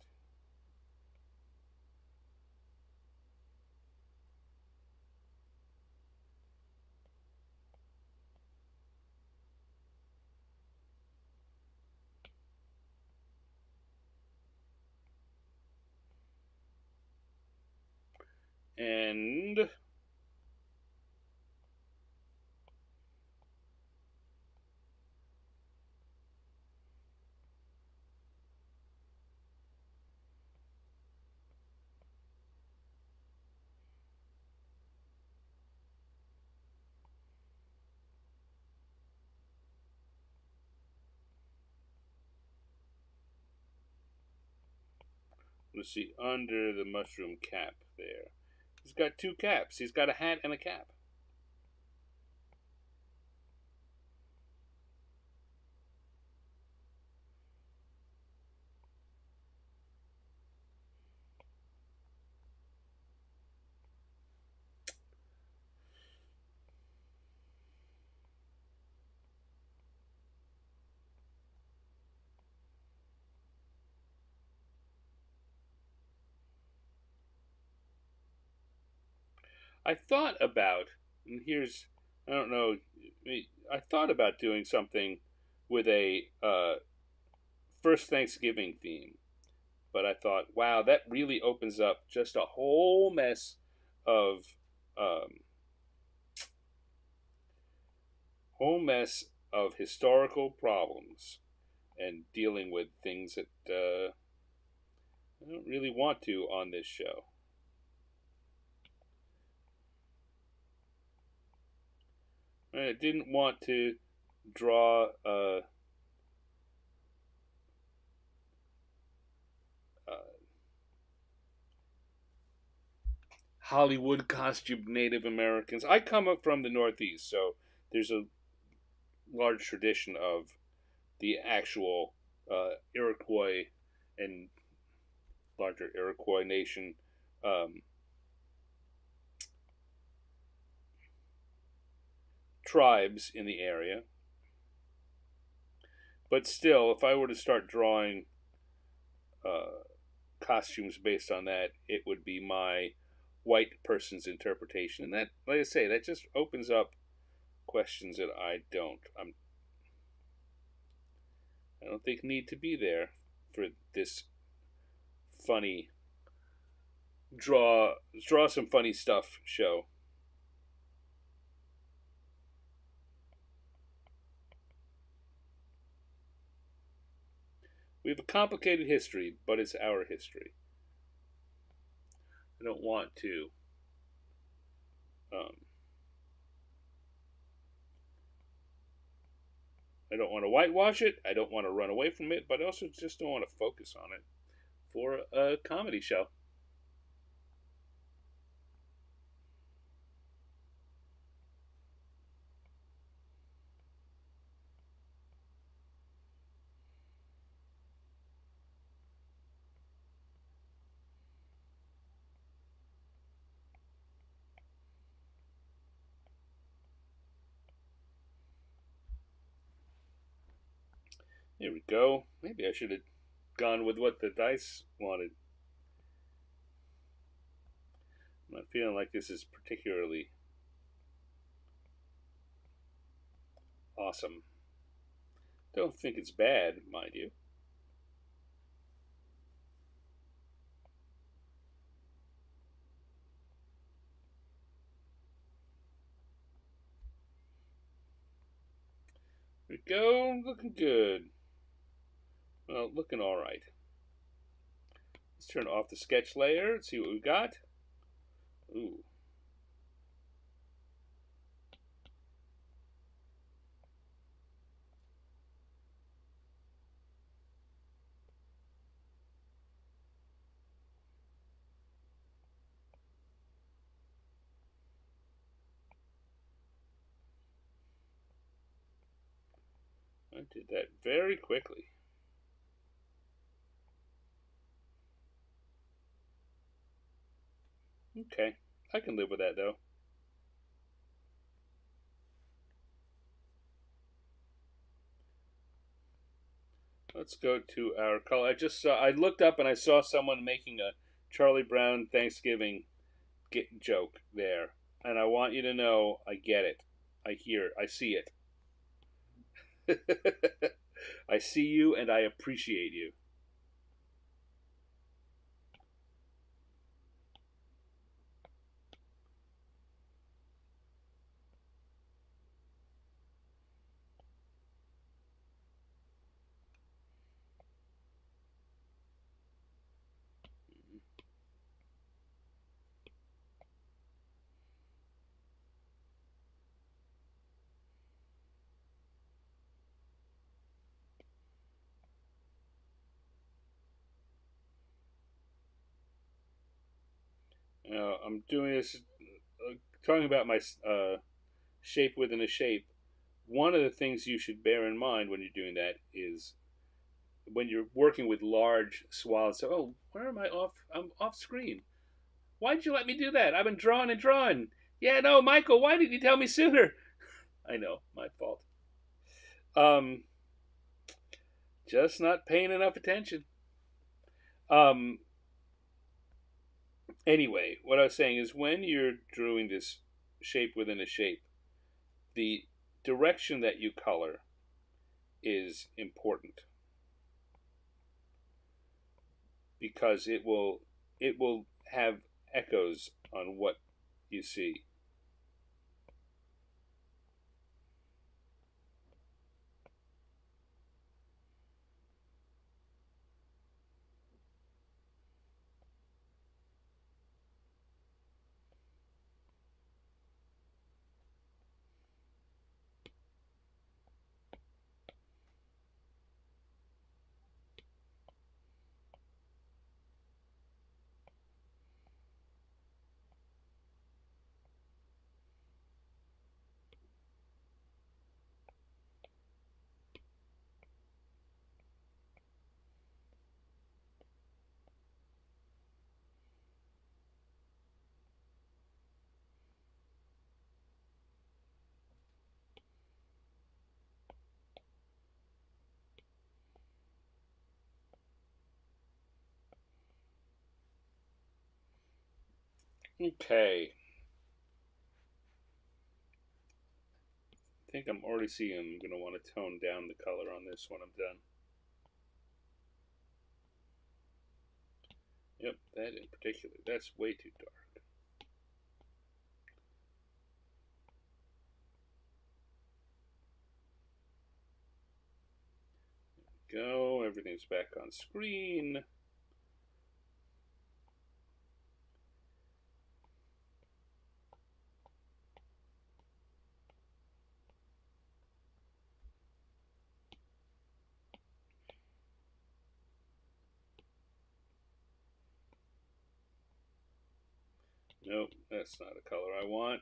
And let's see, under the mushroom cap there. He's got two caps. He's got a hat and a cap. I thought about, and here's, I don't know, I thought about doing something with a first Thanksgiving theme, but I thought, wow, that really opens up just a um, whole mess of historical problems and dealing with things that I don't really want to on this show. I didn't want to draw uh, Hollywood costume Native Americans. I come up from the Northeast, so there's a large tradition of the actual Iroquois and larger Iroquois nation um, tribes in the area. But still, if I were to start drawing uh, costumes based on that, it would be my white person's interpretation, and that, like I say, that just opens up questions that I don't think need to be there for this funny draw some funny stuff show. We have a complicated history, but it's our history. I don't want to um, I don't want to whitewash it. I don't want to run away from it, but I also just don't want to focus on it for a comedy show. Here we go. Maybe I should have gone with what the dice wanted. I'm not feeling like this is particularly awesome. Don't think it's bad, mind you. Here we go. Looking good. Well, looking all right. Let's turn off the sketch layer and see what we've got. Ooh. I did that very quickly. Okay. I can live with that though. Let's go to our color. I looked up and I saw someone making a Charlie Brown Thanksgiving joke there. And I want you to know I get it. I hear it. I see it. I see you and I appreciate you. I'm doing this, talking about my shape within a shape. One of the things you should bear in mind when you're doing that is when you're working with large swaths. Oh, where am I off? I'm off screen. Why'd you let me do that? I've been drawing and drawing. Yeah, no, Michael, why did you tell me sooner? I know, my fault. Um, just not paying enough attention. Um, anyway, what I was saying is when you're drawing this shape within a shape, the direction that you color is important because it will have echoes on what you see. Okay, I think I'm already seeing I'm going to want to tone down the color on this when I'm done. Yep, that in particular, that's way too dark. Go, everything's back on screen. Nope, that's not a color I want.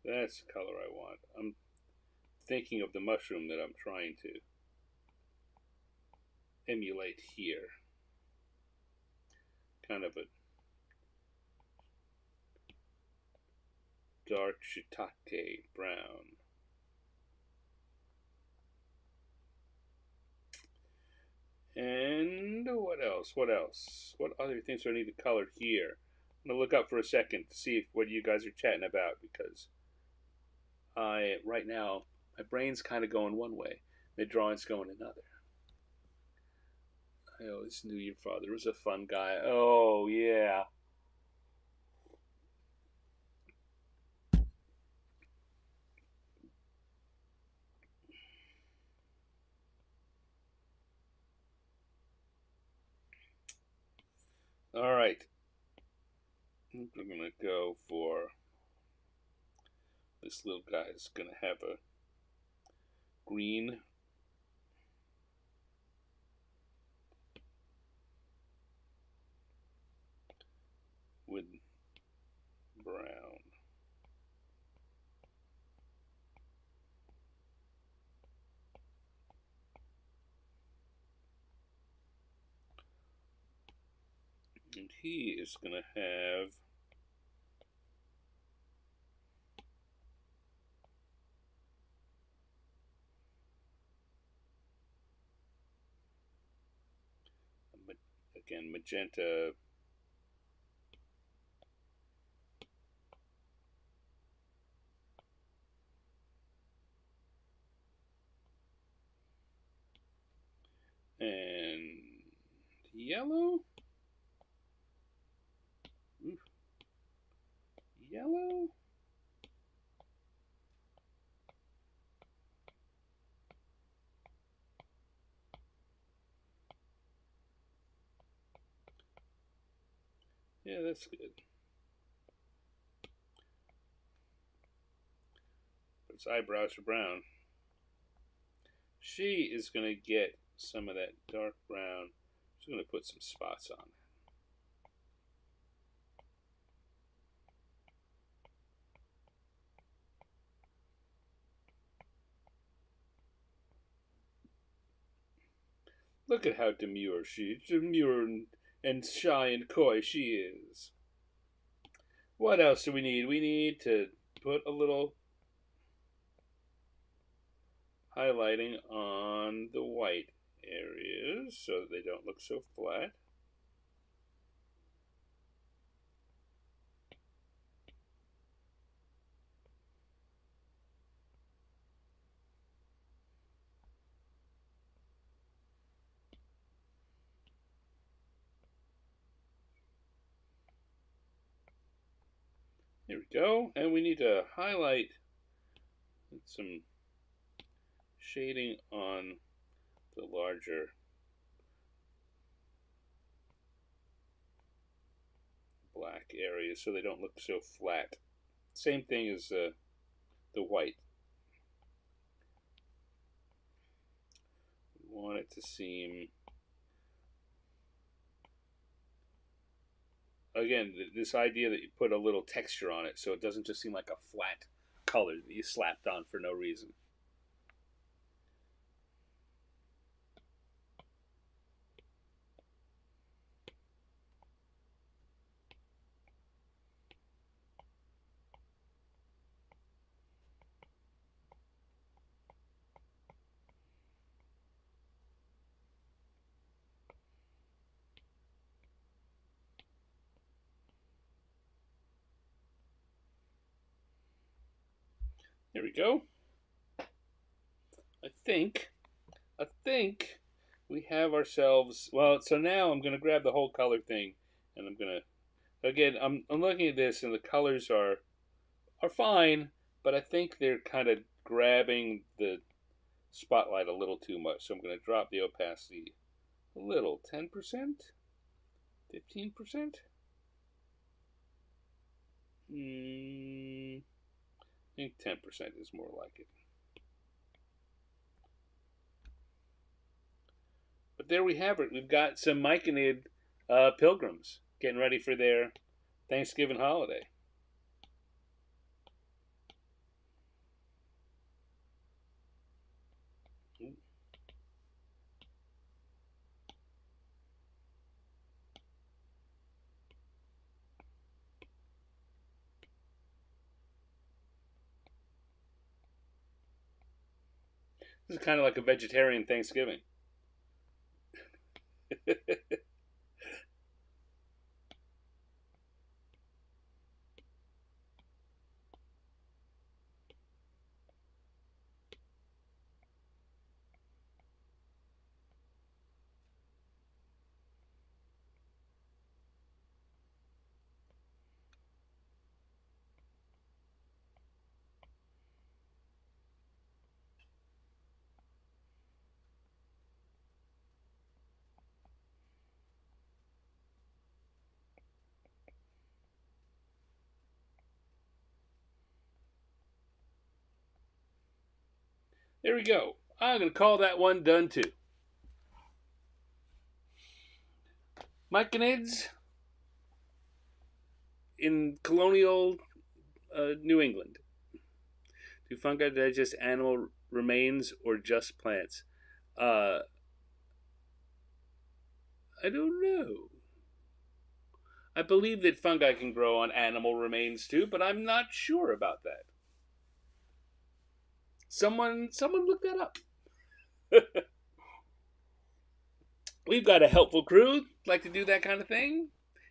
That's the color I want. I'm thinking of the mushroom that I'm trying to emulate here. Kind of a dark shiitake brown. And what else? What else? What other things do I need to color here? I'm gonna look up for a second to see what you guys are chatting about because I right now my brain's kind of going one way, my drawing's going another. I always knew your father was a fun guy. Oh yeah. All right. We're gonna go for this little guy is gonna have a green with brown. And he is going to have again magenta and yellow. Ooh, yellow. Yeah, that's good. But his eyebrows are brown. She is going to get some of that dark brown. She's going to put some spots on. Look at how demure and shy and coy she is. What else do we need? We need to put a little highlighting on the white areas so that they don't look so flat. There we go. And we need to highlight some shading on the larger black areas so they don't look so flat. Same thing as the white. We want it to seem, again, this idea that you put a little texture on it so it doesn't just seem like a flat color that you slapped on for no reason. There we go. I think we have ourselves. Well, so now I'm going to grab the whole color thing, and I'm going to, again, I'm looking at this, and the colors are fine, but I think they're kind of grabbing the spotlight a little too much. So I'm going to drop the opacity a little, 10%, 15%. I think 10% is more like it. But there we have it. We've got some Myconid pilgrims getting ready for their Thanksgiving holiday. This is kind of like a vegetarian Thanksgiving. There we go. I'm going to call that one done too. Myconids in colonial New England. Do fungi digest animal remains or just plants? I don't know. I believe that fungi can grow on animal remains too, but I'm not sure about that. Someone look that up. We've got a helpful crew like to do that kind of thing.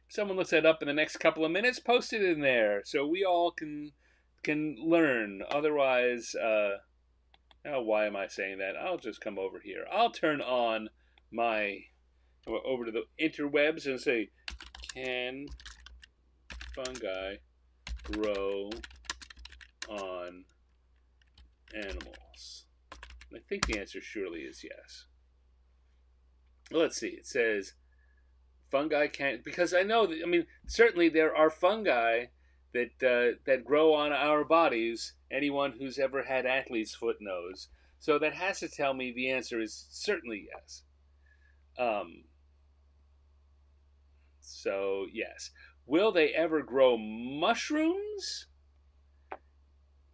If someone looks that up in the next couple of minutes, post it in there so we all can learn. Otherwise, why am I saying that? I'll just come over here. I'll turn on my over to the interwebs and say, can fungi grow on animals? And I think the answer surely is yes. Well, let's see. It says fungi can't, because I know that, I mean, certainly there are fungi that grow on our bodies. Anyone who's ever had athlete's foot knows. So that has to tell me the answer is certainly yes. Um, so, yes. Will they ever grow mushrooms?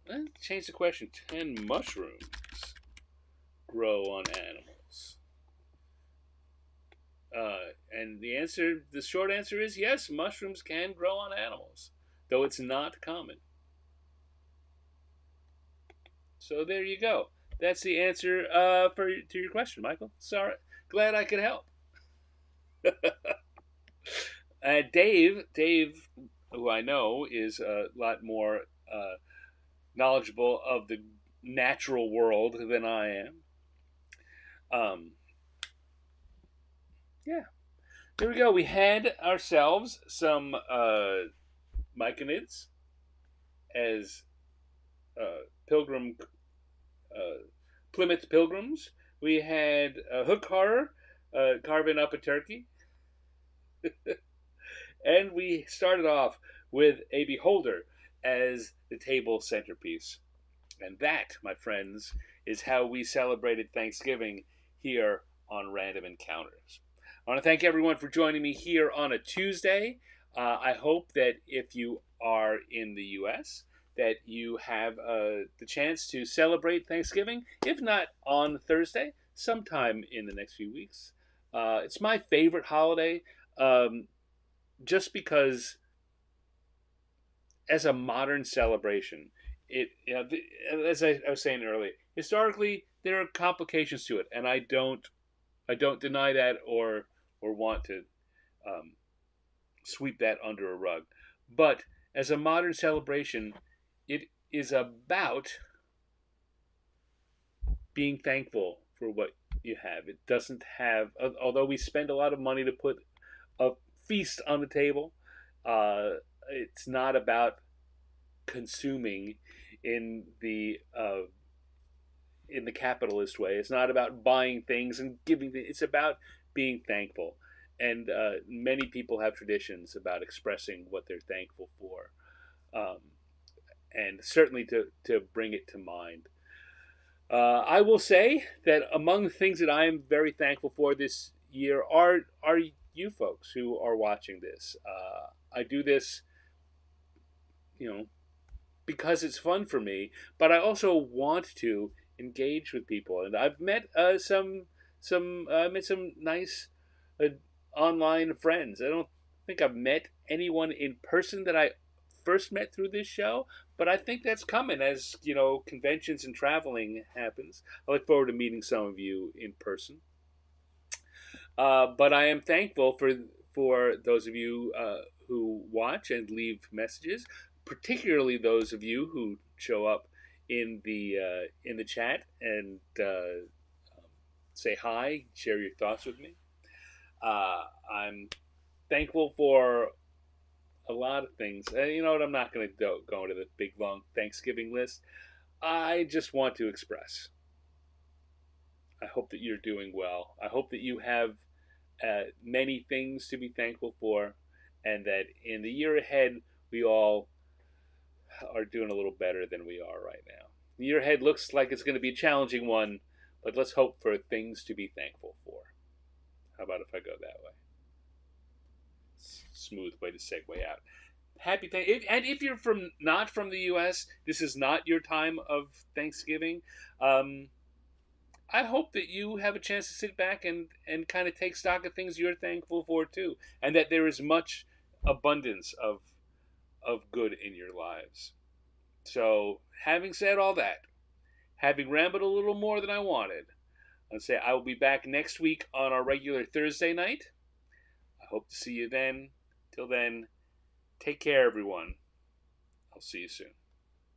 Let's change the question. 10 mushrooms grow on animals. And the short answer is yes, mushrooms can grow on animals, though it's not common. So there you go. That's the answer to your question, Michael. Sorry, glad I could help. Dave, who I know is a lot more knowledgeable of the natural world than I am. Yeah, there we go. We had ourselves some Myconids as pilgrim Plymouth Pilgrims. We had Hook Horror carving up a turkey. And we started off with a beholder as the table centerpiece. And that, my friends, is how we celebrated Thanksgiving here on Random Encounters. I want to thank everyone for joining me here on a Tuesday. I hope that if you are in the U.S., that you have the chance to celebrate Thanksgiving, if not on Thursday, sometime in the next few weeks. It's my favorite holiday, just because as a modern celebration, as I was saying earlier, historically there are complications to it, and I don't deny that or want to um, sweep that under a rug. But as a modern celebration, it is about being thankful for what you have. It doesn't have, although we spend a lot of money to put a feast on the table, it's not about consuming in the capitalist way. It's not about buying things and giving. It's about being thankful, and many people have traditions about expressing what they're thankful for, um, and certainly to bring it to mind. I will say that among the things that I am very thankful for this year are you folks who are watching this. I do this, you know, because it's fun for me, but I also want to engage with people, and I've met some nice uh, online friends. I don't think I've met anyone in person that I first met through this show, but I think that's coming as conventions and traveling happens. I look forward to meeting some of you in person. But I am thankful for those of you who watch and leave messages, particularly those of you who show up in the chat and say hi, share your thoughts with me. I'm thankful for a lot of things. You know what? I'm not going to go into the big long Thanksgiving list. I just want to express. I hope that you're doing well. I hope that you have many things to be thankful for, and that in the year ahead, we all are doing a little better than we are right now. The year ahead looks like it's going to be a challenging one, but let's hope for things to be thankful for. How about if I go that way? Smooth way to segue out. Happy Thanksgiving. And if you're not from the U.S., this is not your time of Thanksgiving. I hope that you have a chance to sit back and kind of take stock of things you're thankful for too, and that there is much abundance of good in your lives. So, having said all that, having rambled a little more than I wanted, I'll say I will be back next week on our regular Thursday night. I hope to see you then. Till then, take care, everyone. I'll see you soon.